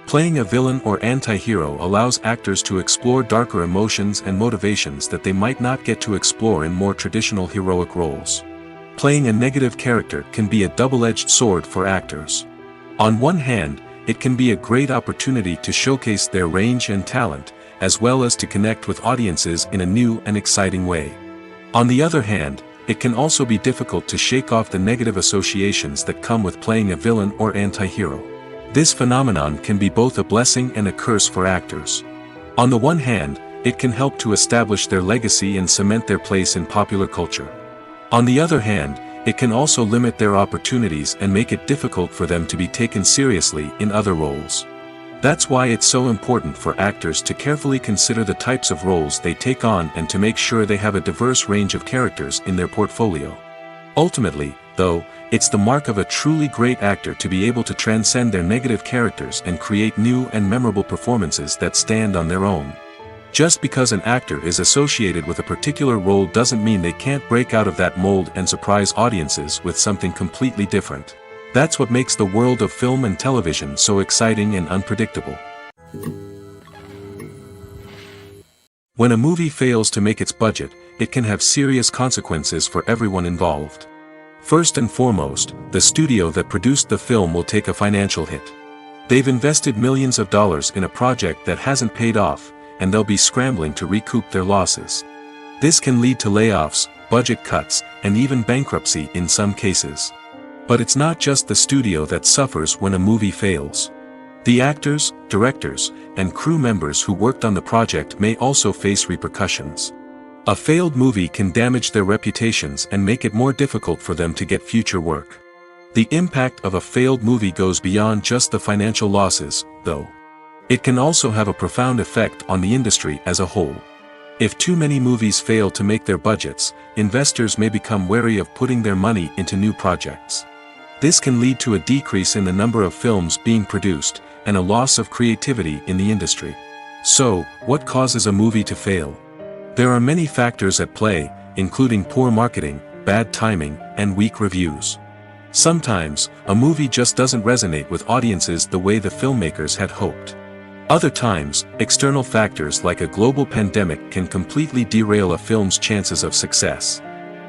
S1: Playing a villain or anti-hero allows actors to explore darker emotions and motivations that they might not get to explore in more traditional heroic roles. Playing a negative character can be a double-edged sword for actors. On one hand, it can be a great opportunity to showcase their range and talent, as well as to connect with audiences in a new and exciting way. On the other hand, it can also be difficult to shake off the negative associations that come with playing a villain or anti-hero. This phenomenon can be both a blessing and a curse for actors. On the one hand, it can help to establish their legacy and cement their place in popular culture. On the other hand, it can also limit their opportunities and make it difficult for them to be taken seriously in other roles. That's why it's so important for actors to carefully consider the types of roles they take on and to make sure they have a diverse range of characters in their portfolio. Ultimately, though, it's the mark of a truly great actor to be able to transcend their negative characters and create new and memorable performances that stand on their own. Just because an actor is associated with a particular role doesn't mean they can't break out of that mold and surprise audiences with something completely different. That's what makes the world of film and television so exciting and unpredictable. When a movie fails to make its budget, it can have serious consequences for everyone involved. First and foremost, the studio that produced the film will take a financial hit. They've invested millions of dollars in a project that hasn't paid off, and they'll be scrambling to recoup their losses. This can lead to layoffs, budget cuts, and even bankruptcy in some cases. But it's not just the studio that suffers when a movie fails. The actors, directors, and crew members who worked on the project may also face repercussions. A failed movie can damage their reputations and make it more difficult for them to get future work. The impact of a failed movie goes beyond just the financial losses, though. It can also have a profound effect on the industry as a whole. If too many movies fail to make their budgets, investors may become wary of putting their money into new projects. This can lead to a decrease in the number of films being produced, and a loss of creativity in the industry. So, what causes a movie to fail? There are many factors at play, including poor marketing, bad timing, and weak reviews. Sometimes, a movie just doesn't resonate with audiences the way the filmmakers had hoped. Other times, external factors like a global pandemic can completely derail a film's chances of success.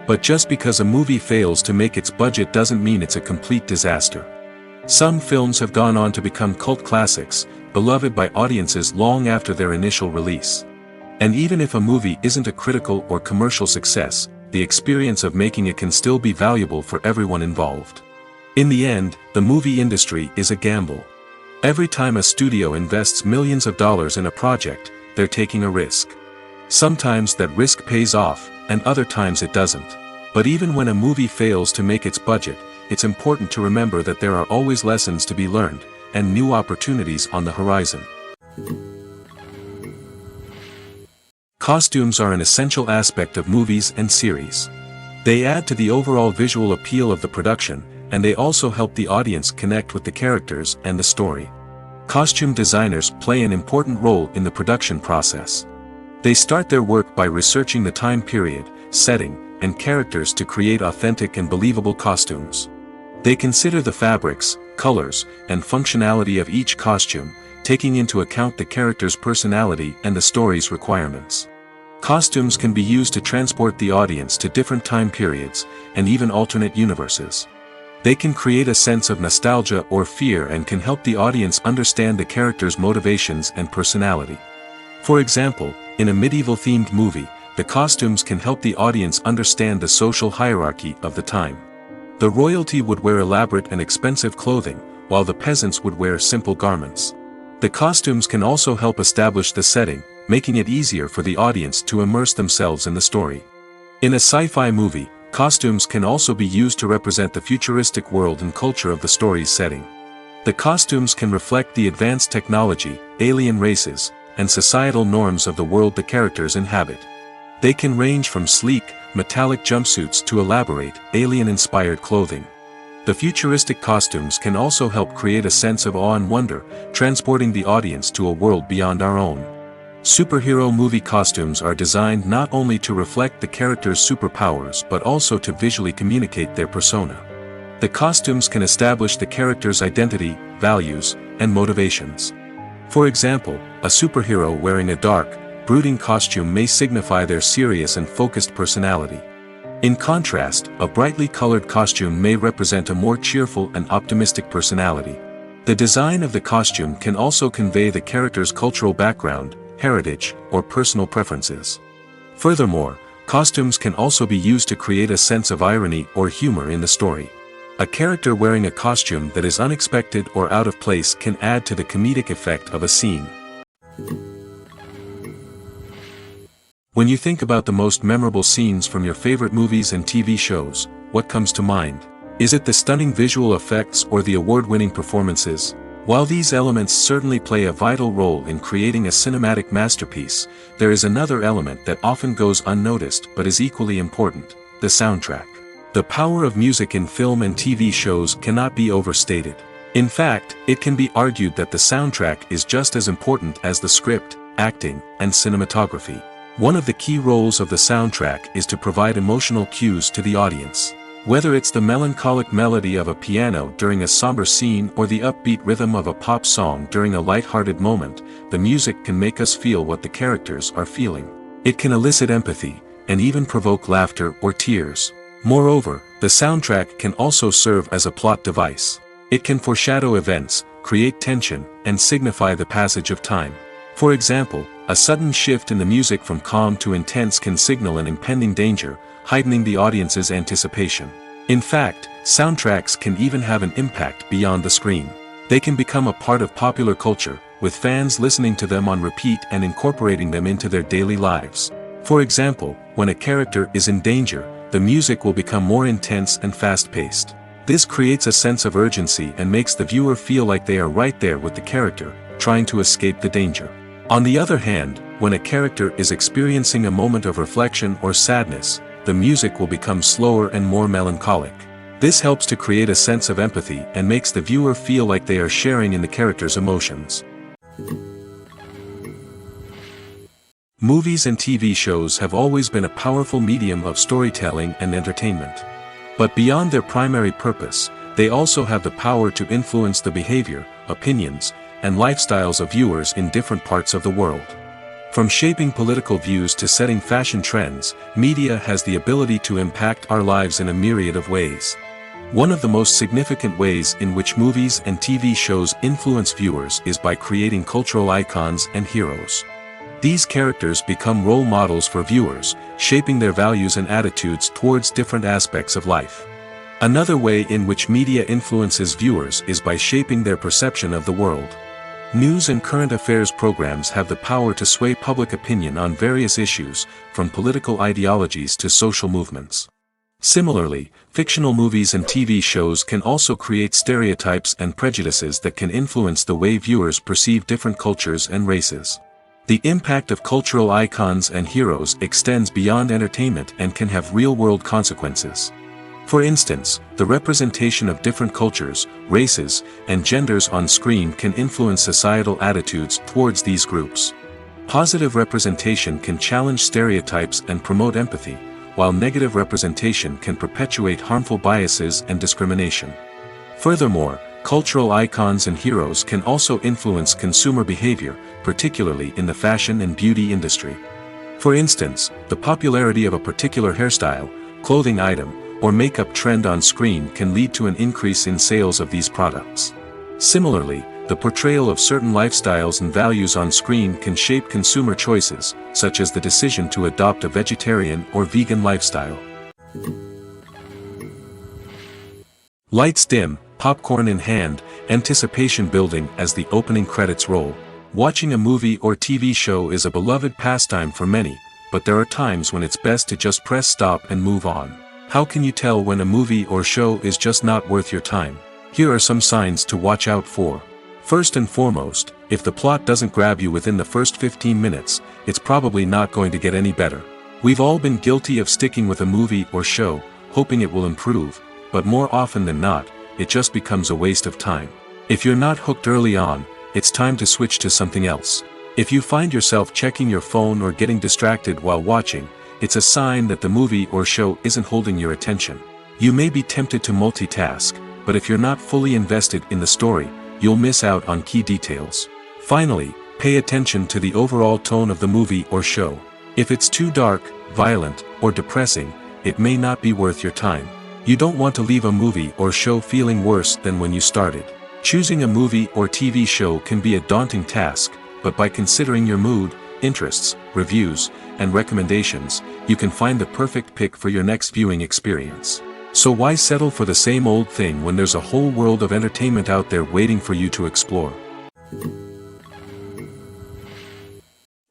S1: But just because a movie fails to make its budget doesn't mean it's a complete disaster. Some films have gone on to become cult classics, beloved by audiences long after their initial release. And even if a movie isn't a critical or commercial success, the experience of making it can still be valuable for everyone involved. In the end, the movie industry is a gamble. Every time a studio invests millions of dollars in a project, they're taking a risk. Sometimes that risk pays off, and other times it doesn't. But even when a movie fails to make its budget, it's important to remember that there are always lessons to be learned, and new opportunities on the horizon. Costumes are an essential aspect of movies and series. They add to the overall visual appeal of the production, and they also help the audience connect with the characters and the story. Costume designers play an important role in the production process. They start their work by researching the time period, setting, and characters to create authentic and believable costumes. They consider the fabrics, colors, and functionality of each costume, taking into account the character's personality and the story's requirements. Costumes can be used to transport the audience to different time periods, and even alternate universes. They can create a sense of nostalgia or fear and can help the audience understand the character's motivations and personality. For example, in a medieval-themed movie, the costumes can help the audience understand the social hierarchy of the time. The royalty would wear elaborate and expensive clothing, while the peasants would wear simple garments. The costumes can also help establish the setting, making it easier for the audience to immerse themselves in the story. In a sci-fi movie, costumes can also be used to represent the futuristic world and culture of the story's setting. The costumes can reflect the advanced technology, alien races, and societal norms of the world the characters inhabit. They can range from sleek, metallic jumpsuits to elaborate, alien-inspired clothing. The futuristic costumes can also help create a sense of awe and wonder, transporting the audience to a world beyond our own. Superhero movie costumes are designed not only to reflect the character's superpowers but also to visually communicate their persona. The costumes can establish the character's identity, values, and motivations. For example, a superhero wearing a dark, brooding costume may signify their serious and focused personality. In contrast, a brightly colored costume may represent a more cheerful and optimistic personality. The design of the costume can also convey the character's cultural background, heritage, or personal preferences. Furthermore, costumes can also be used to create a sense of irony or humor in the story. A character wearing a costume that is unexpected or out of place can add to the comedic effect of a scene. When you think about the most memorable scenes from your favorite movies and TV shows, what comes to mind? Is it the stunning visual effects or the award-winning performances? While these elements certainly play a vital role in creating a cinematic masterpiece, there is another element that often goes unnoticed but is equally important: the soundtrack. The power of music in film and TV shows cannot be overstated. In fact, it can be argued that the soundtrack is just as important as the script, acting, and cinematography. One of the key roles of the soundtrack is to provide emotional cues to the audience. Whether it's the melancholic melody of a piano during a somber scene or the upbeat rhythm of a pop song during a light-hearted moment, the music can make us feel what the characters are feeling. It can elicit empathy, and even provoke laughter or tears. Moreover, the soundtrack can also serve as a plot device. It can foreshadow events, create tension, and signify the passage of time. For example, a sudden shift in the music from calm to intense can signal an impending danger, heightening the audience's anticipation. In fact, soundtracks can even have an impact beyond the screen. They can become a part of popular culture, with fans listening to them on repeat and incorporating them into their daily lives. For example, when a character is in danger, the music will become more intense and fast-paced. This creates a sense of urgency and makes the viewer feel like they are right there with the character, trying to escape the danger. On the other hand, when a character is experiencing a moment of reflection or sadness, the music will become slower and more melancholic. This helps to create a sense of empathy and makes the viewer feel like they are sharing in the character's emotions. Movies and TV shows have always been a powerful medium of storytelling and entertainment. But beyond their primary purpose, they also have the power to influence the behavior, opinions, and lifestyles of viewers in different parts of the world. From shaping political views to setting fashion trends, media has the ability to impact our lives in a myriad of ways. One of the most significant ways in which movies and TV shows influence viewers is by creating cultural icons and heroes. These characters become role models for viewers, shaping their values and attitudes towards different aspects of life. Another way in which media influences viewers is by shaping their perception of the world. News and current affairs programs have the power to sway public opinion on various issues, from political ideologies to social movements. Similarly, fictional movies and TV shows can also create stereotypes and prejudices that can influence the way viewers perceive different cultures and races. The impact of cultural icons and heroes extends beyond entertainment and can have real-world consequences. For instance, the representation of different cultures, races, and genders on screen can influence societal attitudes towards these groups. Positive representation can challenge stereotypes and promote empathy, while negative representation can perpetuate harmful biases and discrimination. Furthermore, cultural icons and heroes can also influence consumer behavior, particularly in the fashion and beauty industry. For instance, the popularity of a particular hairstyle, clothing item, or makeup trend on screen can lead to an increase in sales of these products. Similarly, the portrayal of certain lifestyles and values on screen can shape consumer choices, such as the decision to adopt a vegetarian or vegan lifestyle. Lights dim, popcorn in hand, anticipation building as the opening credits roll. Watching a movie or TV show is a beloved pastime for many, but there are times when it's best to just press stop and move on. How can you tell when a movie or show is just not worth your time? Here are some signs to watch out for. First and foremost, if the plot doesn't grab you within the first 15 minutes, it's probably not going to get any better. We've all been guilty of sticking with a movie or show, hoping it will improve, but more often than not, it just becomes a waste of time. If you're not hooked early on, it's time to switch to something else. If you find yourself checking your phone or getting distracted while watching, it's a sign that the movie or show isn't holding your attention. You may be tempted to multitask, but if you're not fully invested in the story, you'll miss out on key details. Finally, pay attention to the overall tone of the movie or show. If it's too dark, violent, or depressing, it may not be worth your time. You don't want to leave a movie or show feeling worse than when you started. Choosing a movie or TV show can be a daunting task, but by considering your mood, interests, reviews, and recommendations, you can find the perfect pick for your next viewing experience. So why settle for the same old thing when there's a whole world of entertainment out there waiting for you to explore?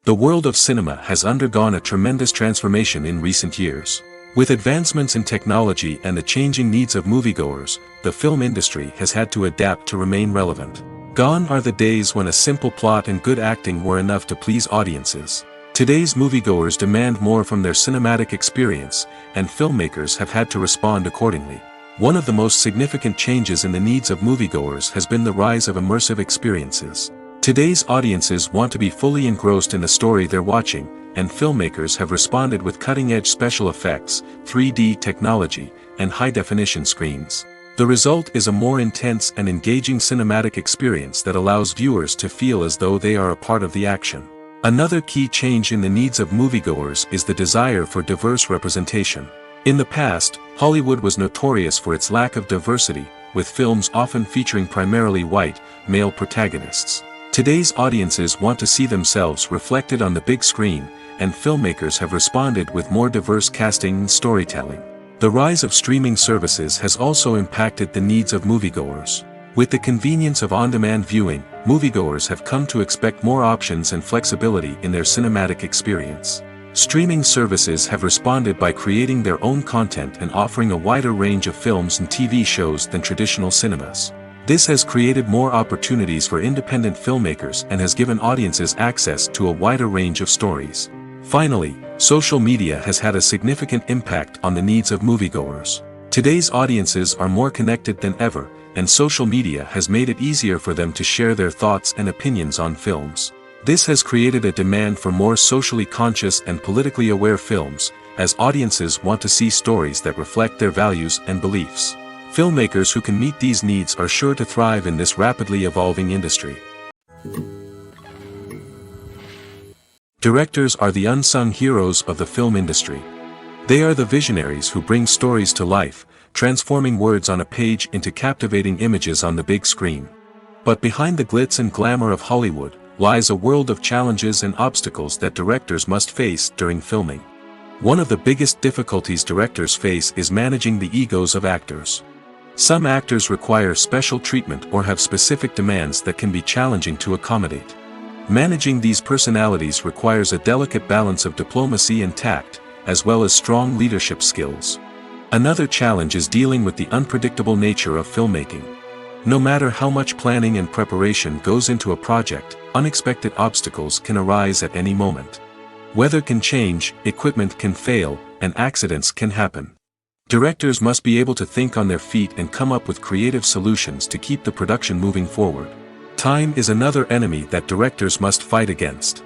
S1: The world of cinema has undergone a tremendous transformation in recent years. With advancements in technology and the changing needs of moviegoers, the film industry has had to adapt to remain relevant. Gone are the days when a simple plot and good acting were enough to please audiences. Today's moviegoers demand more from their cinematic experience, and filmmakers have had to respond accordingly. One of the most significant changes in the needs of moviegoers has been the rise of immersive experiences. Today's audiences want to be fully engrossed in the story they're watching, and filmmakers have responded with cutting-edge special effects, 3D technology, and high-definition screens. The result is a more intense and engaging cinematic experience that allows viewers to feel as though they are a part of the action. Another key change in the needs of moviegoers is the desire for diverse representation. In the past, Hollywood was notorious for its lack of diversity, with films often featuring primarily white, male protagonists. Today's audiences want to see themselves reflected on the big screen, and filmmakers have responded with more diverse casting and storytelling. The rise of streaming services has also impacted the needs of moviegoers. With the convenience of on-demand viewing, moviegoers have come to expect more options and flexibility in their cinematic experience. Streaming services have responded by creating their own content and offering a wider range of films and TV shows than traditional cinemas. This has created more opportunities for independent filmmakers and has given audiences access to a wider range of stories. Finally, social media has had a significant impact on the needs of moviegoers. Today's audiences are more connected than ever, and social media has made it easier for them to share their thoughts and opinions on films. This has created a demand for more socially conscious and politically aware films, as audiences want to see stories that reflect their values and beliefs. Filmmakers who can meet these needs are sure to thrive in this rapidly evolving industry. Directors are the unsung heroes of the film industry. They are the visionaries who bring stories to life, transforming words on a page into captivating images on the big screen. But behind the glitz and glamour of Hollywood lies a world of challenges and obstacles that directors must face during filming. One of the biggest difficulties directors face is managing the egos of actors. Some actors require special treatment or have specific demands that can be challenging to accommodate. Managing these personalities requires a delicate balance of diplomacy and tact, as well as strong leadership skills. Another challenge is dealing with the unpredictable nature of filmmaking. No matter how much planning and preparation goes into a project, unexpected obstacles can arise at any moment. Weather can change, equipment can fail, and accidents can happen. Directors must be able to think on their feet and come up with creative solutions to keep the production moving forward. Time is another enemy that directors must fight against.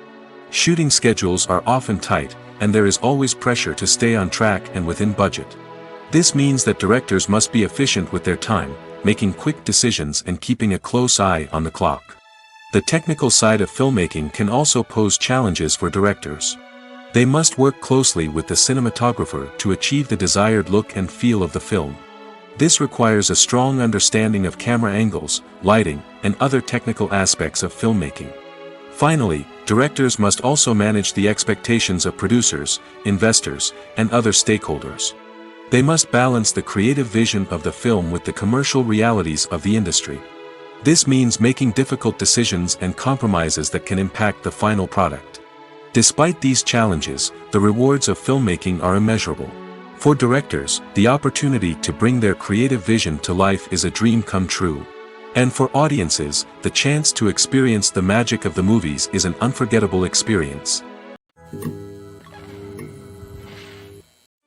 S1: Shooting schedules are often tight, and there is always pressure to stay on track and within budget. This means that directors must be efficient with their time, making quick decisions and keeping a close eye on the clock. The technical side of filmmaking can also pose challenges for directors. They must work closely with the cinematographer to achieve the desired look and feel of the film. This requires a strong understanding of camera angles, lighting, and other technical aspects of filmmaking. Finally, directors must also manage the expectations of producers, investors, and other stakeholders. They must balance the creative vision of the film with the commercial realities of the industry. This means making difficult decisions and compromises that can impact the final product. Despite these challenges, the rewards of filmmaking are immeasurable. For directors, the opportunity to bring their creative vision to life is a dream come true. And for audiences, the chance to experience the magic of the movies is an unforgettable experience.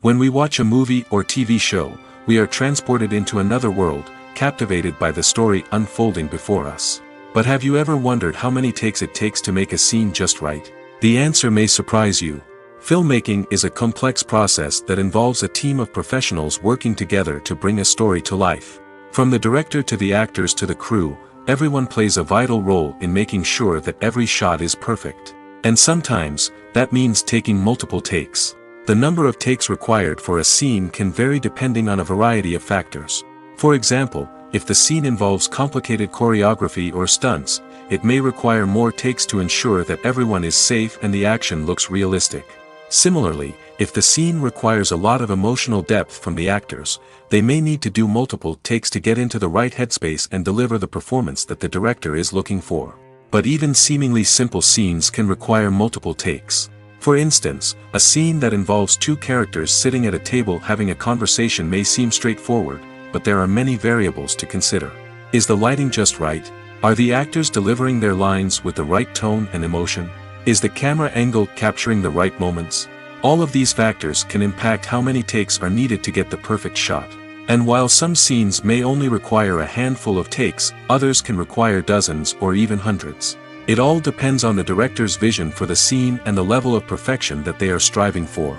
S1: When we watch a movie or TV show, we are transported into another world, captivated by the story unfolding before us. But have you ever wondered how many takes it takes to make a scene just right? The answer may surprise you. Filmmaking is a complex process that involves a team of professionals working together to bring a story to life. From the director to the actors to the crew, everyone plays a vital role in making sure that every shot is perfect. And sometimes, that means taking multiple takes. The number of takes required for a scene can vary depending on a variety of factors. For example, if the scene involves complicated choreography or stunts, it may require more takes to ensure that everyone is safe and the action looks realistic. Similarly, if the scene requires a lot of emotional depth from the actors, they may need to do multiple takes to get into the right headspace and deliver the performance that the director is looking for. But even seemingly simple scenes can require multiple takes. For instance, a scene that involves two characters sitting at a table having a conversation may seem straightforward, but there are many variables to consider. Is the lighting just right? Are the actors delivering their lines with the right tone and emotion? Is the camera angle capturing the right moments? All of these factors can impact how many takes are needed to get the perfect shot. And while some scenes may only require a handful of takes, others can require dozens or even hundreds. It all depends on the director's vision for the scene and the level of perfection that they are striving for.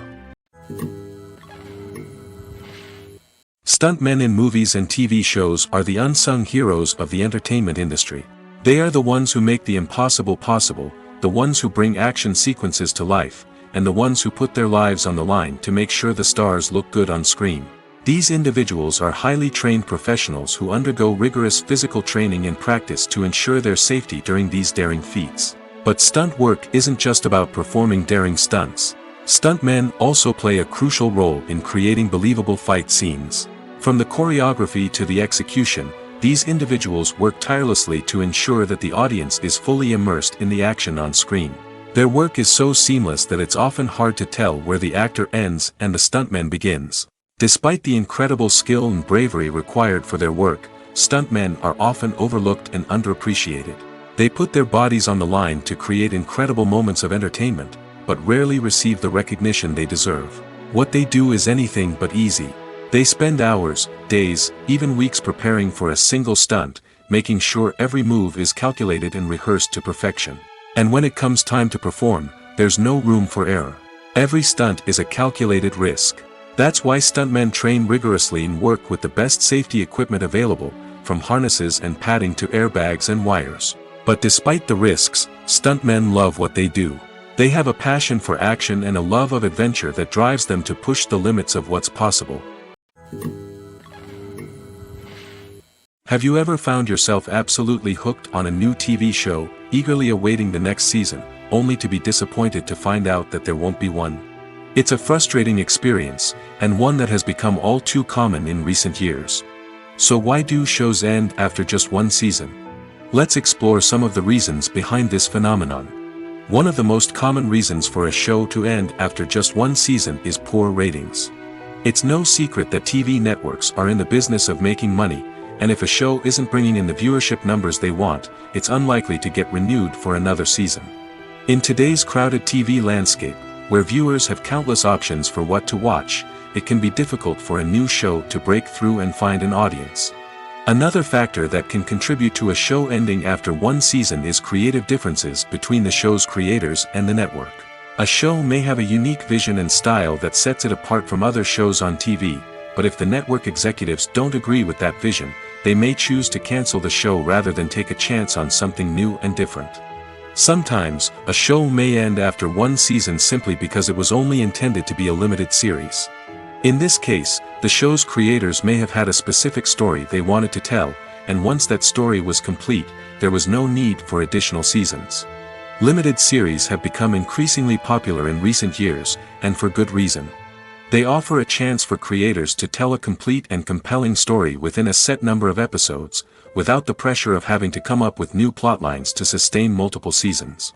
S1: Stuntmen in movies and TV shows are the unsung heroes of the entertainment industry. They are the ones who make the impossible possible, the ones who bring action sequences to life, and the ones who put their lives on the line to make sure the stars look good on screen. These individuals are highly trained professionals who undergo rigorous physical training and practice to ensure their safety during these daring feats. But stunt work isn't just about performing daring stunts. Stuntmen also play a crucial role in creating believable fight scenes. From the choreography to the execution, these individuals work tirelessly to ensure that the audience is fully immersed in the action on screen. Their work is so seamless that it's often hard to tell where the actor ends and the stuntman begins. Despite the incredible skill and bravery required for their work, stuntmen are often overlooked and underappreciated. They put their bodies on the line to create incredible moments of entertainment, but rarely receive the recognition they deserve. What they do is anything but easy. They spend hours, days, even weeks preparing for a single stunt, making sure every move is calculated and rehearsed to perfection. And when it comes time to perform, there's no room for error. Every stunt is a calculated risk. That's why stuntmen train rigorously and work with the best safety equipment available, from harnesses and padding to airbags and wires. But despite the risks, stuntmen love what they do. They have a passion for action and a love of adventure that drives them to push the limits of what's possible. Have you ever found yourself absolutely hooked on a new TV show, eagerly awaiting the next season, only to be disappointed to find out that there won't be one? It's a frustrating experience, and one that has become all too common in recent years. So why do shows end after just one season? Let's explore some of the reasons behind this phenomenon. One of the most common reasons for a show to end after just one season is poor ratings. It's no secret that TV networks are in the business of making money, and if a show isn't bringing in the viewership numbers they want, it's unlikely to get renewed for another season. In today's crowded TV landscape, where viewers have countless options for what to watch, it can be difficult for a new show to break through and find an audience. Another factor that can contribute to a show ending after one season is creative differences between the show's creators and the network. A show may have a unique vision and style that sets it apart from other shows on TV, but if the network executives don't agree with that vision, they may choose to cancel the show rather than take a chance on something new and different. Sometimes, a show may end after one season simply because it was only intended to be a limited series. In this case, the show's creators may have had a specific story they wanted to tell, and once that story was complete, there was no need for additional seasons. Limited series have become increasingly popular in recent years, and for good reason. They offer a chance for creators to tell a complete and compelling story within a set number of episodes, without the pressure of having to come up with new plotlines to sustain multiple seasons.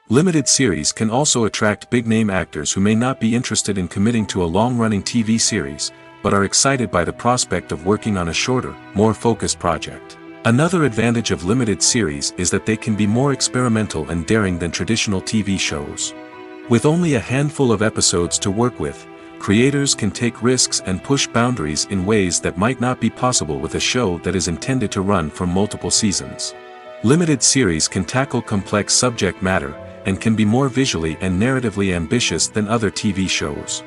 S1: Limited series can also attract big-name actors who may not be interested in committing to a long-running TV series, but are excited by the prospect of working on a shorter, more focused project. Another advantage of limited series is that they can be more experimental and daring than traditional TV shows. With only a handful of episodes to work with, creators can take risks and push boundaries in ways that might not be possible with a show that is intended to run for multiple seasons. Limited series can tackle complex subject matter, and can be more visually and narratively ambitious than other TV shows.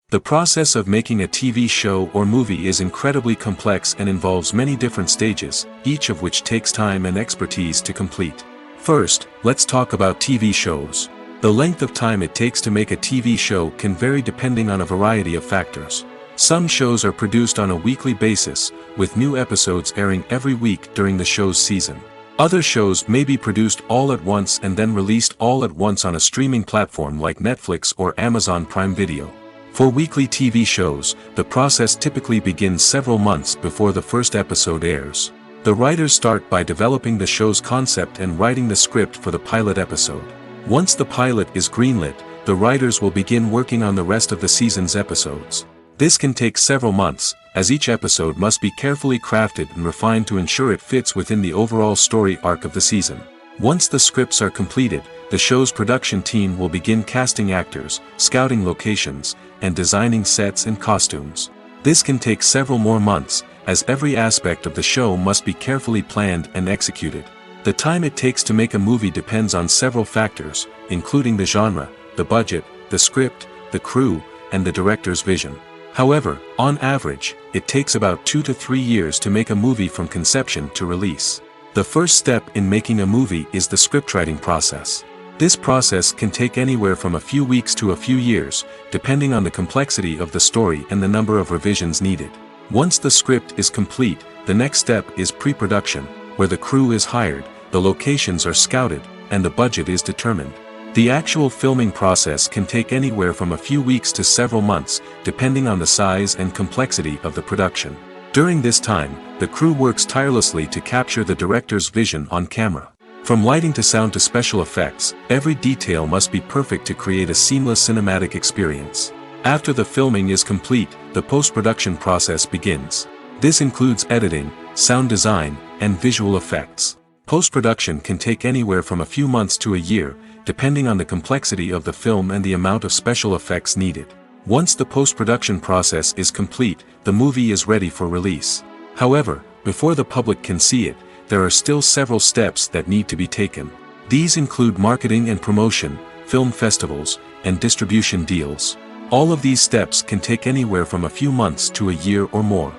S1: The process of making a TV show or movie is incredibly complex and involves many different stages, each of which takes time and expertise to complete. First, let's talk about TV shows. The length of time it takes to make a TV show can vary depending on a variety of factors. Some shows are produced on a weekly basis, with new episodes airing every week during the show's season. Other shows may be produced all at once and then released all at once on a streaming platform like Netflix or Amazon Prime Video. For weekly TV shows, the process typically begins several months before the first episode airs. The writers start by developing the show's concept and writing the script for the pilot episode. Once the pilot is greenlit, the writers will begin working on the rest of the season's episodes. This can take several months, as each episode must be carefully crafted and refined to ensure it fits within the overall story arc of the season. Once the scripts are completed, the show's production team will begin casting actors, scouting locations, and designing sets and costumes. This can take several more months, as every aspect of the show must be carefully planned and executed. The time it takes to make a movie depends on several factors, including the genre, the budget, the script, the crew, and the director's vision. However, on average, it takes about 2 to 3 years to make a movie from conception to release. The first step in making a movie is the scriptwriting process. This process can take anywhere from a few weeks to a few years, depending on the complexity of the story and the number of revisions needed. Once the script is complete, the next step is pre-production, where the crew is hired, the locations are scouted, and the budget is determined. The actual filming process can take anywhere from a few weeks to several months, depending on the size and complexity of the production. During this time, the crew works tirelessly to capture the director's vision on camera. From lighting to sound to special effects, every detail must be perfect to create a seamless cinematic experience. After the filming is complete, the post-production process begins. This includes editing, sound design, and visual effects. Post-production can take anywhere from a few months to a year, depending on the complexity of the film and the amount of special effects needed. Once the post-production process is complete, the movie is ready for release. However, before the public can see it, there are still several steps that need to be taken. These include marketing and promotion, film festivals, and distribution deals. All of these steps can take anywhere from a few months to a year or more.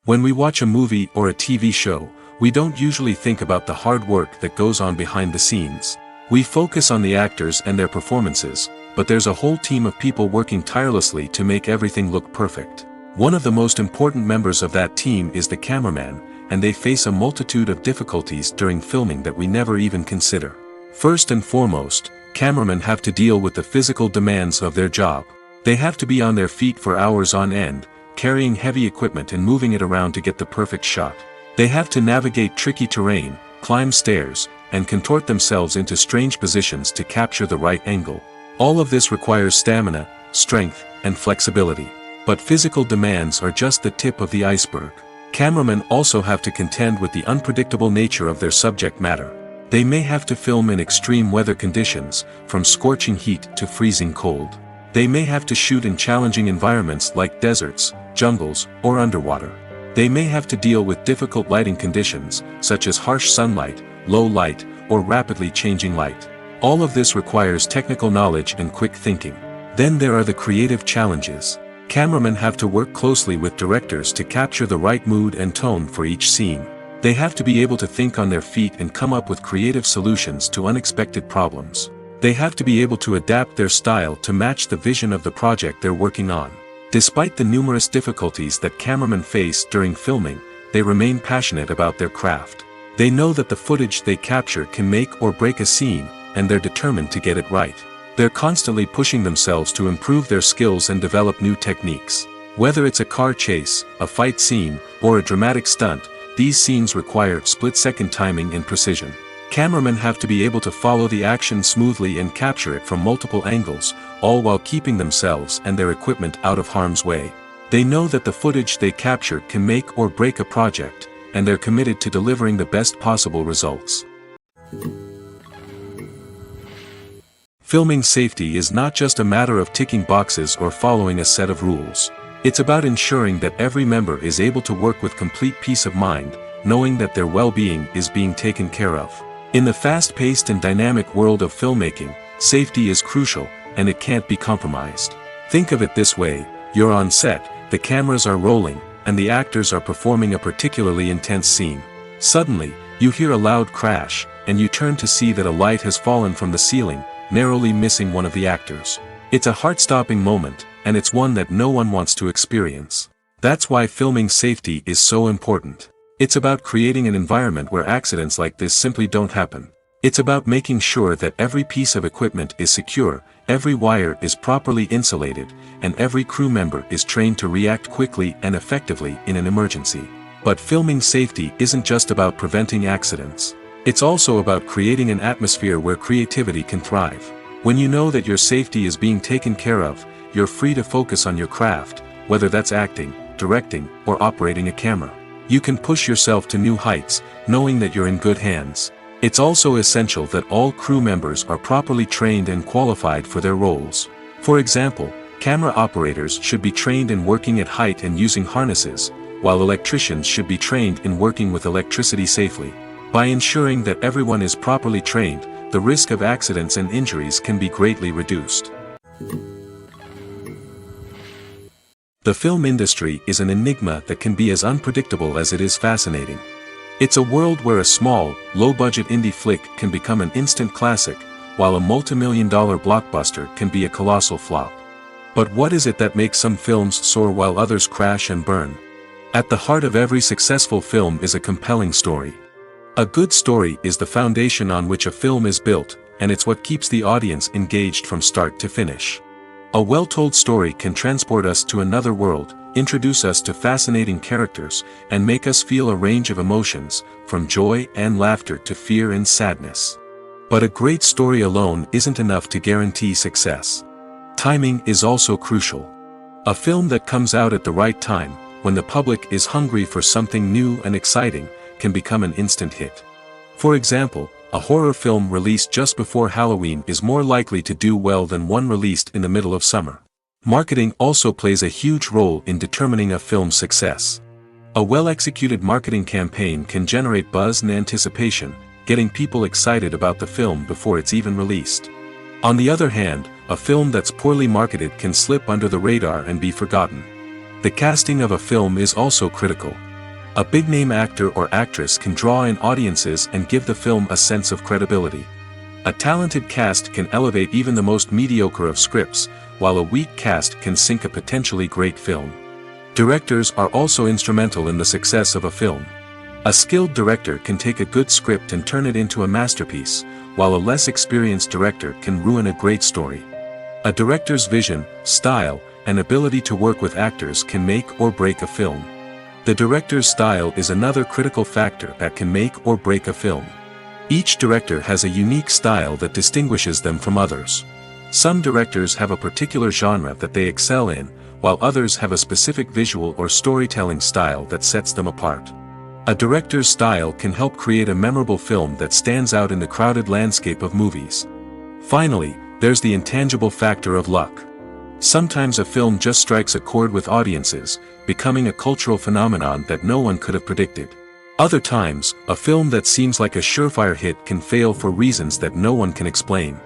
S1: When we watch a movie or a TV show, we don't usually think about the hard work that goes on behind the scenes. We focus on the actors and their performances, but there's a whole team of people working tirelessly to make everything look perfect. One of the most important members of that team is the cameraman, and they face a multitude of difficulties during filming that we never even consider. First and foremost, cameramen have to deal with the physical demands of their job. They have to be on their feet for hours on end, carrying heavy equipment and moving it around to get the perfect shot. They have to navigate tricky terrain, climb stairs, and contort themselves into strange positions to capture the right angle. All of this requires stamina, strength, and flexibility. But physical demands are just the tip of the iceberg. Cameramen also have to contend with the unpredictable nature of their subject matter. They may have to film in extreme weather conditions, from scorching heat to freezing cold. They may have to shoot in challenging environments like deserts, jungles, or underwater. They may have to deal with difficult lighting conditions, such as harsh sunlight, low light, or rapidly changing light. All of this requires technical knowledge and quick thinking. Then there are the creative challenges. Cameramen have to work closely with directors to capture the right mood and tone for each scene. They have to be able to think on their feet and come up with creative solutions to unexpected problems. They have to be able to adapt their style to match the vision of the project they're working on. Despite the numerous difficulties that cameramen face during filming, they remain passionate about their craft. They know that the footage they capture can make or break a scene, and they're determined to get it right. They're constantly pushing themselves to improve their skills and develop new techniques. Whether it's a car chase, a fight scene, or a dramatic stunt, these scenes require split-second timing and precision. Cameramen have to be able to follow the action smoothly and capture it from multiple angles, all while keeping themselves and their equipment out of harm's way. They know that the footage they capture can make or break a project, and they're committed to delivering the best possible results. Filming safety is not just a matter of ticking boxes or following a set of rules. It's about ensuring that every member is able to work with complete peace of mind, knowing that their well-being is being taken care of. In the fast-paced and dynamic world of filmmaking, safety is crucial, and it can't be compromised. Think of it this way: you're on set, the cameras are rolling, and the actors are performing a particularly intense scene. Suddenly, you hear a loud crash, and you turn to see that a light has fallen from the ceiling, narrowly missing one of the actors. It's a heart-stopping moment, and it's one that no one wants to experience. That's why filming safety is so important. It's about creating an environment where accidents like this simply don't happen. It's about making sure that every piece of equipment is secure, every wire is properly insulated, and every crew member is trained to react quickly and effectively in an emergency. But filming safety isn't just about preventing accidents. It's also about creating an atmosphere where creativity can thrive. When you know that your safety is being taken care of, you're free to focus on your craft, whether that's acting, directing, or operating a camera. You can push yourself to new heights, knowing that you're in good hands. It's also essential that all crew members are properly trained and qualified for their roles. For example, camera operators should be trained in working at height and using harnesses, while electricians should be trained in working with electricity safely. By ensuring that everyone is properly trained, the risk of accidents and injuries can be greatly reduced. The film industry is an enigma that can be as unpredictable as it is fascinating. It's a world where a small, low-budget indie flick can become an instant classic, while a multi-million-dollar blockbuster can be a colossal flop. But what is it that makes some films soar while others crash and burn? At the heart of every successful film is a compelling story. A good story is the foundation on which a film is built, and it's what keeps the audience engaged from start to finish. A well-told story can transport us to another world, introduce us to fascinating characters, and make us feel a range of emotions, from joy and laughter to fear and sadness. But a great story alone isn't enough to guarantee success. Timing is also crucial. A film that comes out at the right time, when the public is hungry for something new and exciting, can become an instant hit. For example, a horror film released just before Halloween is more likely to do well than one released in the middle of summer. Marketing also plays a huge role in determining a film's success. A well-executed marketing campaign can generate buzz and anticipation, getting people excited about the film before it's even released. On the other hand, a film that's poorly marketed can slip under the radar and be forgotten. The casting of a film is also critical. A big-name actor or actress can draw in audiences and give the film a sense of credibility. A talented cast can elevate even the most mediocre of scripts, while a weak cast can sink a potentially great film. Directors are also instrumental in the success of a film. A skilled director can take a good script and turn it into a masterpiece, while a less experienced director can ruin a great story. A director's vision, style, and ability to work with actors can make or break a film. The director's style is another critical factor that can make or break a film. Each director has a unique style that distinguishes them from others. Some directors have a particular genre that they excel in, while others have a specific visual or storytelling style that sets them apart. A director's style can help create a memorable film that stands out in the crowded landscape of movies. Finally, there's the intangible factor of luck. Sometimes a film just strikes a chord with audiences, becoming a cultural phenomenon that no one could have predicted. Other times, a film that seems like a surefire hit can fail for reasons that no one can explain.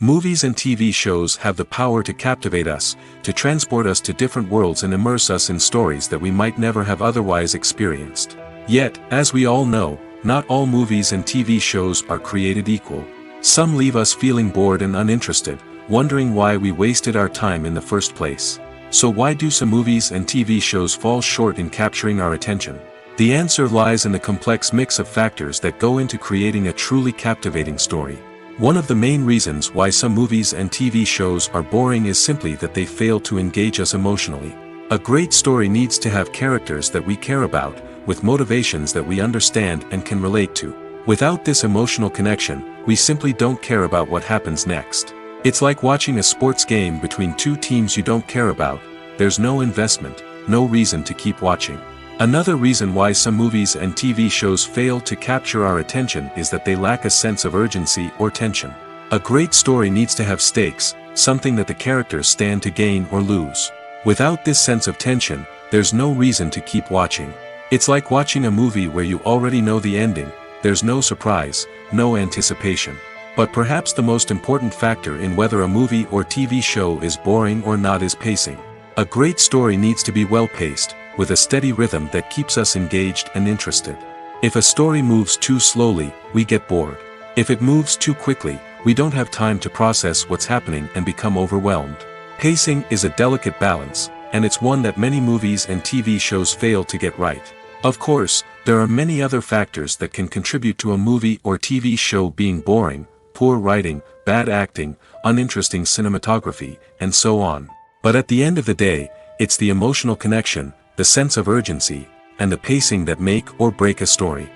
S1: Movies and TV shows have the power to captivate us, to transport us to different worlds and immerse us in stories that we might never have otherwise experienced. Yet, as we all know, not all movies and TV shows are created equal. Some leave us feeling bored and uninterested, wondering why we wasted our time in the first place. So why do some movies and TV shows fall short in capturing our attention? The answer lies in the complex mix of factors that go into creating a truly captivating story. One of the main reasons why some movies and TV shows are boring is simply that they fail to engage us emotionally. A great story needs to have characters that we care about, with motivations that we understand and can relate to. Without this emotional connection, we simply don't care about what happens next. It's like watching a sports game between two teams you don't care about. There's no investment, no reason to keep watching. Another reason why some movies and TV shows fail to capture our attention is that they lack a sense of urgency or tension. A great story needs to have stakes, something that the characters stand to gain or lose. Without this sense of tension, there's no reason to keep watching. It's like watching a movie where you already know the ending. There's no surprise, no anticipation. But perhaps the most important factor in whether a movie or TV show is boring or not is pacing. A great story needs to be well-paced, with a steady rhythm that keeps us engaged and interested. If a story moves too slowly, we get bored. If it moves too quickly, we don't have time to process what's happening and become overwhelmed. Pacing is a delicate balance, and it's one that many movies and TV shows fail to get right. Of course, there are many other factors that can contribute to a movie or TV show being boring: poor writing, bad acting, uninteresting cinematography, and so on. But at the end of the day, it's the emotional connection, the sense of urgency, and the pacing that make or break a story.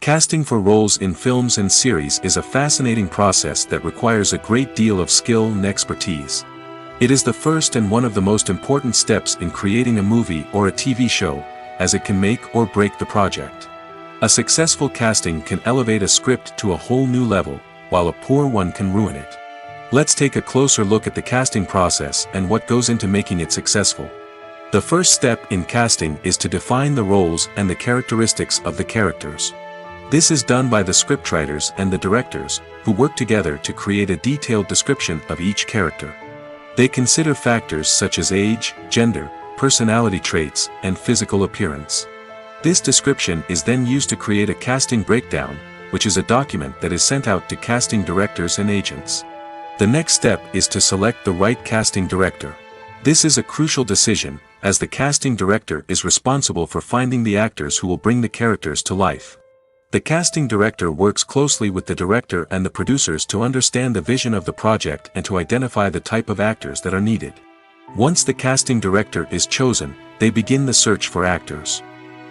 S1: Casting for roles in films and series is a fascinating process that requires a great deal of skill and expertise. It is the first and one of the most important steps in creating a movie or a TV show, as it can make or break the project. A successful casting can elevate a script to a whole new level, while a poor one can ruin it. Let's take a closer look at the casting process and what goes into making it successful. The first step in casting is to define the roles and the characteristics of the characters. This is done by the scriptwriters and the directors, who work together to create a detailed description of each character. They consider factors such as age, gender, personality traits, and physical appearance. This description is then used to create a casting breakdown, which is a document that is sent out to casting directors and agents. The next step is to select the right casting director. This is a crucial decision, as the casting director is responsible for finding the actors who will bring the characters to life. The casting director works closely with the director and the producers to understand the vision of the project and to identify the type of actors that are needed. Once the casting director is chosen, they begin the search for actors.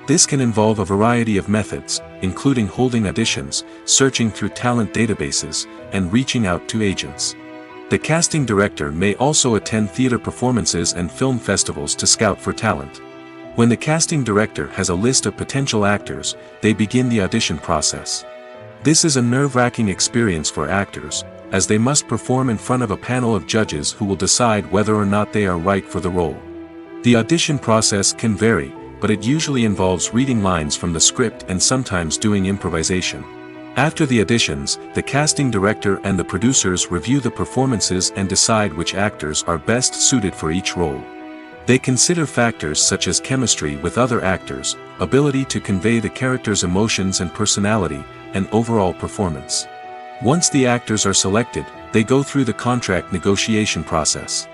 S1: This can involve a variety of methods, including holding auditions, searching through talent databases, and reaching out to agents. The casting director may also attend theater performances and film festivals to scout for talent. When the casting director has a list of potential actors, they begin the audition process. This is a nerve-wracking experience for actors, as they must perform in front of a panel of judges who will decide whether or not they are right for the role. The audition process can vary, but it usually involves reading lines from the script and sometimes doing improvisation. After the auditions, the casting director and the producers review the performances and decide which actors are best suited for each role. They consider factors such as chemistry with other actors, ability to convey the character's emotions and personality, and overall performance. Once the actors are selected, they go through the contract negotiation process.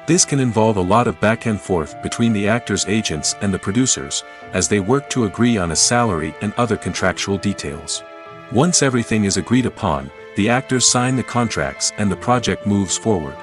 S1: This can involve a lot of back and forth between the actors' agents and the producers, as they work to agree on a salary and other contractual details. Once everything is agreed upon, the actors sign the contracts and the project moves forward.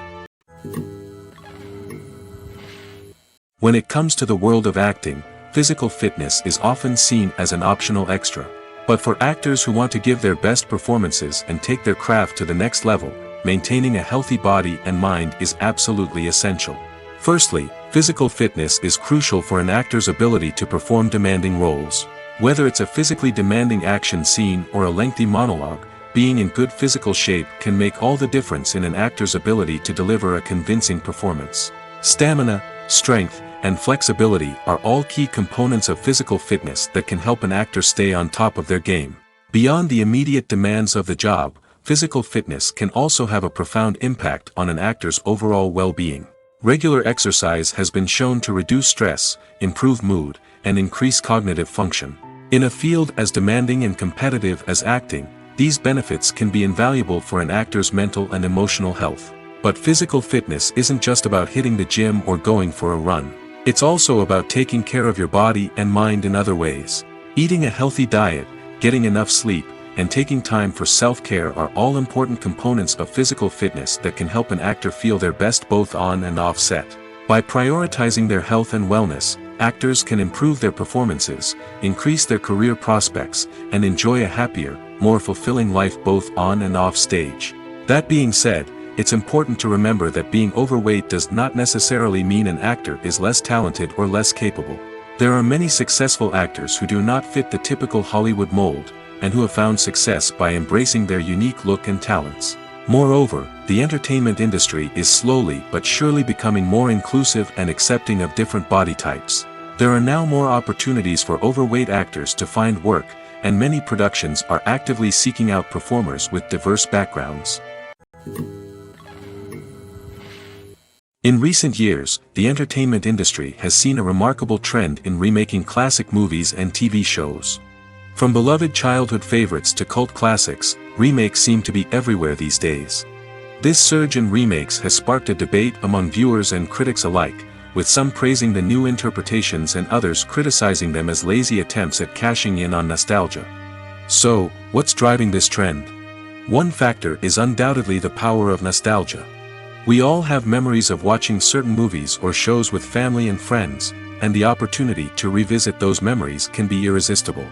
S1: When it comes to the world of acting, physical fitness is often seen as an optional extra. But for actors who want to give their best performances and take their craft to the next level, maintaining a healthy body and mind is absolutely essential. Firstly, physical fitness is crucial for an actor's ability to perform demanding roles. Whether it's a physically demanding action scene or a lengthy monologue, being in good physical shape can make all the difference in an actor's ability to deliver a convincing performance. Stamina, strength, and flexibility are all key components of physical fitness that can help an actor stay on top of their game. Beyond the immediate demands of the job, physical fitness can also have a profound impact on an actor's overall well-being. Regular exercise has been shown to reduce stress, improve mood, and increase cognitive function. In a field as demanding and competitive as acting, these benefits can be invaluable for an actor's mental and emotional health. But physical fitness isn't just about hitting the gym or going for a run. It's also about taking care of your body and mind in other ways. Eating a healthy diet, getting enough sleep, and taking time for self-care are all important components of physical fitness that can help an actor feel their best both on and off set. By prioritizing their health and wellness, actors can improve their performances, increase their career prospects, and enjoy a happier, more fulfilling life both on and off stage. That being said, it's important to remember that being overweight does not necessarily mean an actor is less talented or less capable. There are many successful actors who do not fit the typical Hollywood mold, and who have found success by embracing their unique look and talents. Moreover, the entertainment industry is slowly but surely becoming more inclusive and accepting of different body types. There are now more opportunities for overweight actors to find work, and many productions are actively seeking out performers with diverse backgrounds. In recent years, the entertainment industry has seen a remarkable trend in remaking classic movies and TV shows. From beloved childhood favorites to cult classics, remakes seem to be everywhere these days. This surge in remakes has sparked a debate among viewers and critics alike, with some praising the new interpretations and others criticizing them as lazy attempts at cashing in on nostalgia. So, what's driving this trend? One factor is undoubtedly the power of nostalgia. We all have memories of watching certain movies or shows with family and friends, and the opportunity to revisit those memories can be irresistible.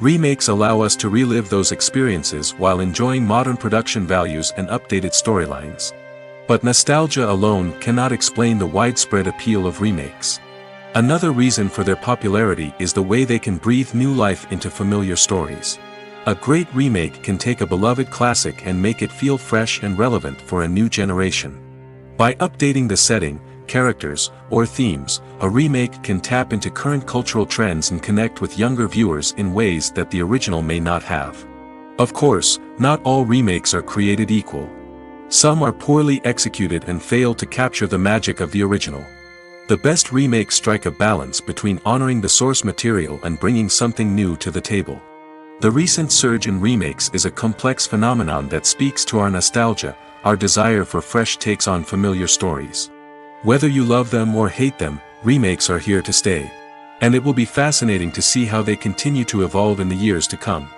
S1: Remakes allow us to relive those experiences while enjoying modern production values and updated storylines. But nostalgia alone cannot explain the widespread appeal of remakes. Another reason for their popularity is the way they can breathe new life into familiar stories. A great remake can take a beloved classic and make it feel fresh and relevant for a new generation. By updating the setting, characters, or themes, a remake can tap into current cultural trends and connect with younger viewers in ways that the original may not have. Of course, not all remakes are created equal. Some are poorly executed and fail to capture the magic of the original. The best remakes strike a balance between honoring the source material and bringing something new to the table. The recent surge in remakes is a complex phenomenon that speaks to our nostalgia, our desire for fresh takes on familiar stories. Whether you love them or hate them, remakes are here to stay. And it will be fascinating to see how they continue to evolve in the years to come.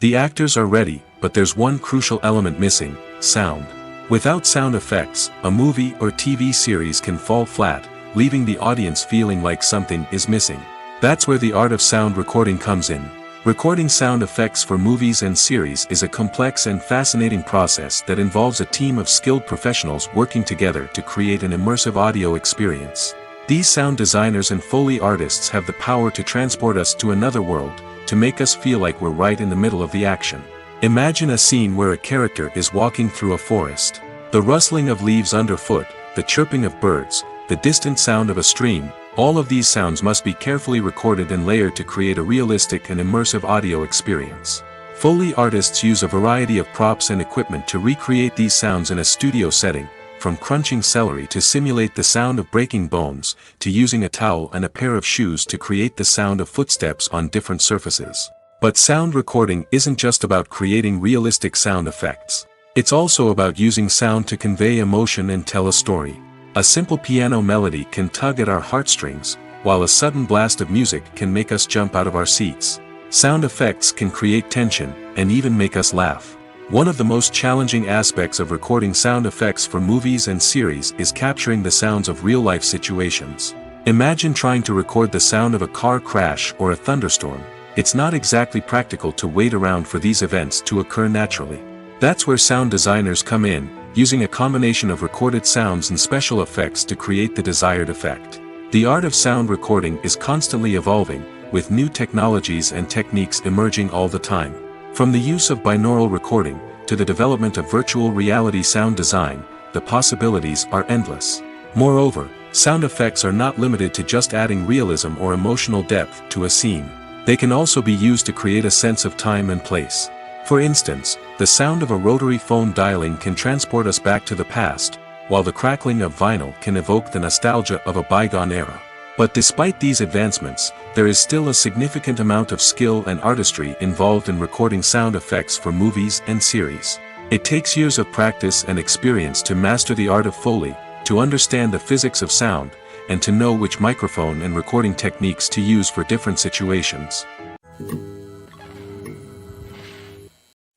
S1: The actors are ready, but there's one crucial element missing: sound. Without sound effects, a movie or TV series can fall flat, leaving the audience feeling like something is missing. That's where the art of sound recording comes in. Recording sound effects for movies and series is a complex and fascinating process that involves a team of skilled professionals working together to create an immersive audio experience. These sound designers and Foley artists have the power to transport us to another world, to make us feel like we're right in the middle of the action. Imagine a scene where a character is walking through a forest. The rustling of leaves underfoot, the chirping of birds, the distant sound of a stream, all of these sounds must be carefully recorded and layered to create a realistic and immersive audio experience. Foley artists use a variety of props and equipment to recreate these sounds in a studio setting, from crunching celery to simulate the sound of breaking bones, to using a towel and a pair of shoes to create the sound of footsteps on different surfaces. But sound recording isn't just about creating realistic sound effects. It's also about using sound to convey emotion and tell a story. A simple piano melody can tug at our heartstrings, while a sudden blast of music can make us jump out of our seats. Sound effects can create tension, and even make us laugh. One of the most challenging aspects of recording sound effects for movies and series is capturing the sounds of real-life situations. Imagine trying to record the sound of a car crash or a thunderstorm. It's not exactly practical to wait around for these events to occur naturally. That's where sound designers come in, using a combination of recorded sounds and special effects to create the desired effect. The art of sound recording is constantly evolving, with new technologies and techniques emerging all the time. From the use of binaural recording, to the development of virtual reality sound design, the possibilities are endless. Moreover, sound effects are not limited to just adding realism or emotional depth to a scene. They can also be used to create a sense of time and place. For instance, the sound of a rotary phone dialing can transport us back to the past, while the crackling of vinyl can evoke the nostalgia of a bygone era. But despite these advancements, there is still a significant amount of skill and artistry involved in recording sound effects for movies and series. It takes years of practice and experience to master the art of Foley, to understand the physics of sound, and to know which microphone and recording techniques to use for different situations.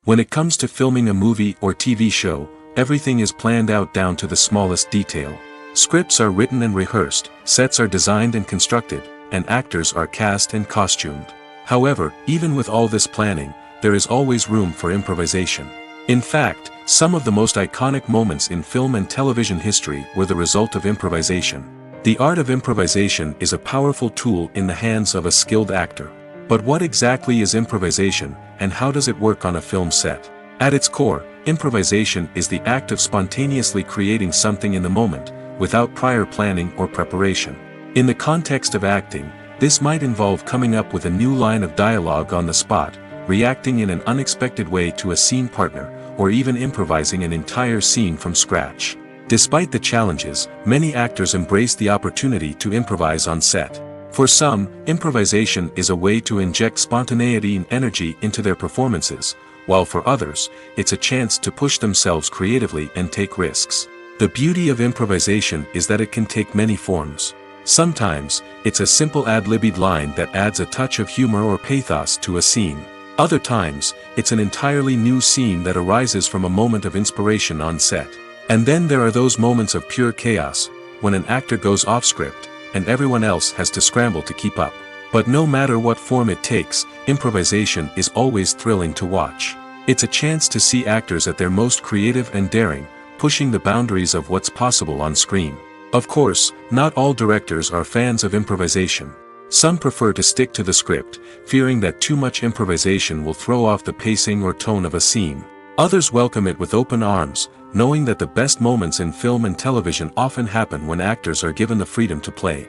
S1: When it comes to filming a movie or TV show, everything is planned out down to the smallest detail. Scripts are written and rehearsed, sets are designed and constructed, and actors are cast and costumed. However, even with all this planning, there is always room for improvisation. In fact, some of the most iconic moments in film and television history were the result of improvisation. The art of improvisation is a powerful tool in the hands of a skilled actor. But what exactly is improvisation, and how does it work on a film set? At its core, improvisation is the act of spontaneously creating something in the moment, without prior planning or preparation. In the context of acting, this might involve coming up with a new line of dialogue on the spot, reacting in an unexpected way to a scene partner, or even improvising an entire scene from scratch. Despite the challenges, many actors embrace the opportunity to improvise on set. For some, improvisation is a way to inject spontaneity and energy into their performances, while for others, it's a chance to push themselves creatively and take risks. The beauty of improvisation is that it can take many forms. Sometimes, it's a simple ad-libbed line that adds a touch of humor or pathos to a scene. Other times, it's an entirely new scene that arises from a moment of inspiration on set. And then there are those moments of pure chaos, when an actor goes off script, and everyone else has to scramble to keep up. But no matter what form it takes, improvisation is always thrilling to watch. It's a chance to see actors at their most creative and daring, pushing the boundaries of what's possible on screen. Of course, not all directors are fans of improvisation. Some prefer to stick to the script, fearing that too much improvisation will throw off the pacing or tone of a scene. Others welcome it with open arms, knowing that the best moments in film and television often happen when actors are given the freedom to play.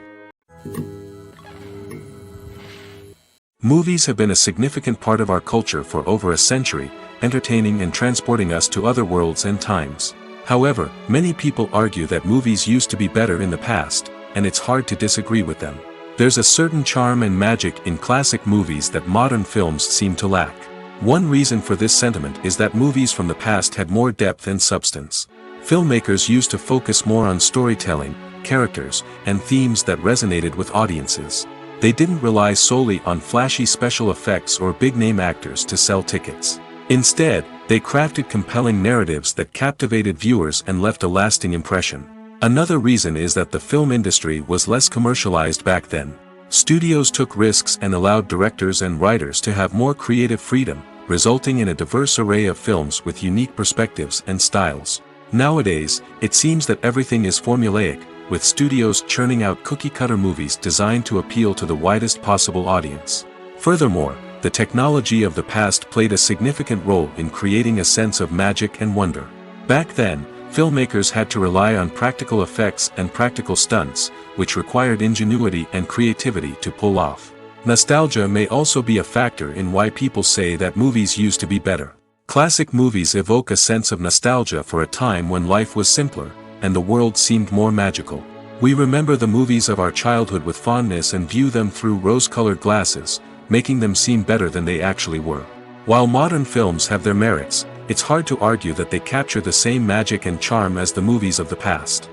S1: Movies have been a significant part of our culture for over a century, entertaining and transporting us to other worlds and times. However, many people argue that movies used to be better in the past, and it's hard to disagree with them. There's a certain charm and magic in classic movies that modern films seem to lack. One reason for this sentiment is that movies from the past had more depth and substance. Filmmakers used to focus more on storytelling, characters, and themes that resonated with audiences. They didn't rely solely on flashy special effects or big-name actors to sell tickets. Instead, they crafted compelling narratives that captivated viewers and left a lasting impression. Another reason is that the film industry was less commercialized back then. Studios took risks and allowed directors and writers to have more creative freedom, resulting in a diverse array of films with unique perspectives and styles. Nowadays, it seems that everything is formulaic, with studios churning out cookie-cutter movies designed to appeal to the widest possible audience. Furthermore, the technology of the past played a significant role in creating a sense of magic and wonder. Back then, filmmakers had to rely on practical effects and practical stunts, which required ingenuity and creativity to pull off. Nostalgia may also be a factor in why people say that movies used to be better. Classic movies evoke a sense of nostalgia for a time when life was simpler, and the world seemed more magical. We remember the movies of our childhood with fondness and view them through rose-colored glasses, making them seem better than they actually were. While modern films have their merits, it's hard to argue that they capture the same magic and charm as the movies of the past.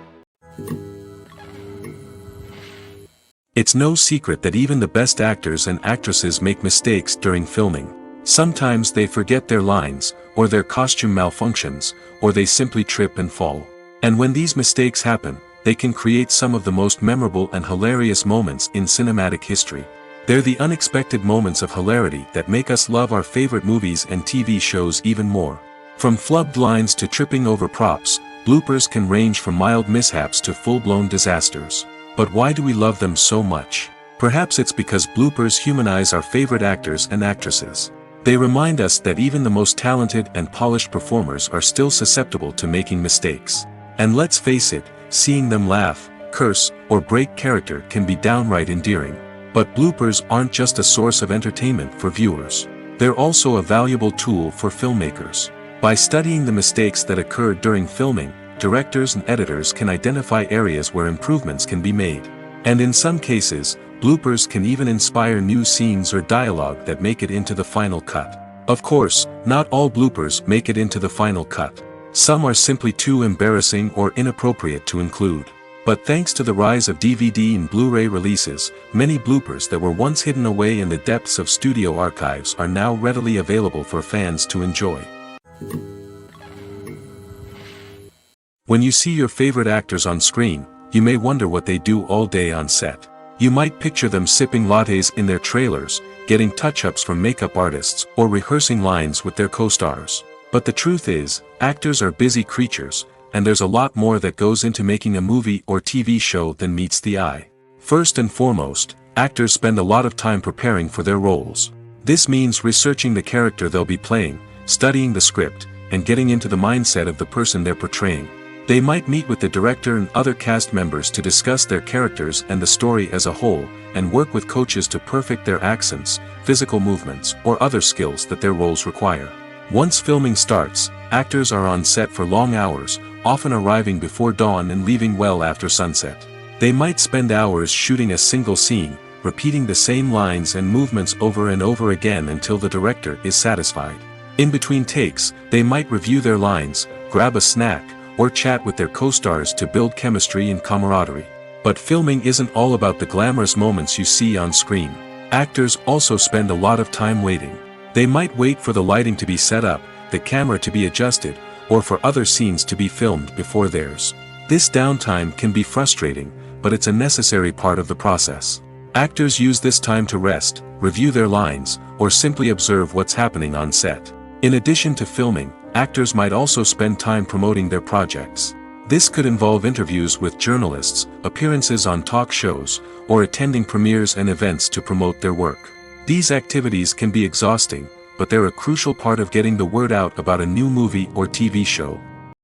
S1: It's no secret that even the best actors and actresses make mistakes during filming. Sometimes they forget their lines, or their costume malfunctions, or they simply trip and fall. And when these mistakes happen, they can create some of the most memorable and hilarious moments in cinematic history. They're the unexpected moments of hilarity that make us love our favorite movies and TV shows even more. From flubbed lines to tripping over props, bloopers can range from mild mishaps to full-blown disasters. But why do we love them so much? Perhaps it's because bloopers humanize our favorite actors and actresses. They remind us that even the most talented and polished performers are still susceptible to making mistakes. And let's face it, seeing them laugh, curse, or break character can be downright endearing. But bloopers aren't just a source of entertainment for viewers. They're also a valuable tool for filmmakers. By studying the mistakes that occurred during filming, directors and editors can identify areas where improvements can be made. And in some cases, bloopers can even inspire new scenes or dialogue that make it into the final cut. Of course, not all bloopers make it into the final cut. Some are simply too embarrassing or inappropriate to include. But thanks to the rise of DVD and Blu-ray releases, many bloopers that were once hidden away in the depths of studio archives are now readily available for fans to enjoy. When you see your favorite actors on screen, you may wonder what they do all day on set. You might picture them sipping lattes in their trailers, getting touch-ups from makeup artists, or rehearsing lines with their co-stars. But the truth is, actors are busy creatures, and there's a lot more that goes into making a movie or TV show than meets the eye. First and foremost, actors spend a lot of time preparing for their roles. This means researching the character they'll be playing, studying the script, and getting into the mindset of the person they're portraying. They might meet with the director and other cast members to discuss their characters and the story as a whole, and work with coaches to perfect their accents, physical movements, or other skills that their roles require. Once filming starts, actors are on set for long hours, often arriving before dawn and leaving well after sunset. They might spend hours shooting a single scene, repeating the same lines and movements over and over again until the director is satisfied. In between takes, they might review their lines, grab a snack, or chat with their co-stars to build chemistry and camaraderie. But filming isn't all about the glamorous moments you see on screen. Actors also spend a lot of time waiting. They might wait for the lighting to be set up, the camera to be adjusted, or for other scenes to be filmed before theirs. This downtime can be frustrating, but it's a necessary part of the process. Actors use this time to rest, review their lines, or simply observe what's happening on set. In addition to filming, actors might also spend time promoting their projects. This could involve interviews with journalists, appearances on talk shows, or attending premieres and events to promote their work. These activities can be exhausting, but they're a crucial part of getting the word out about a new movie or TV show.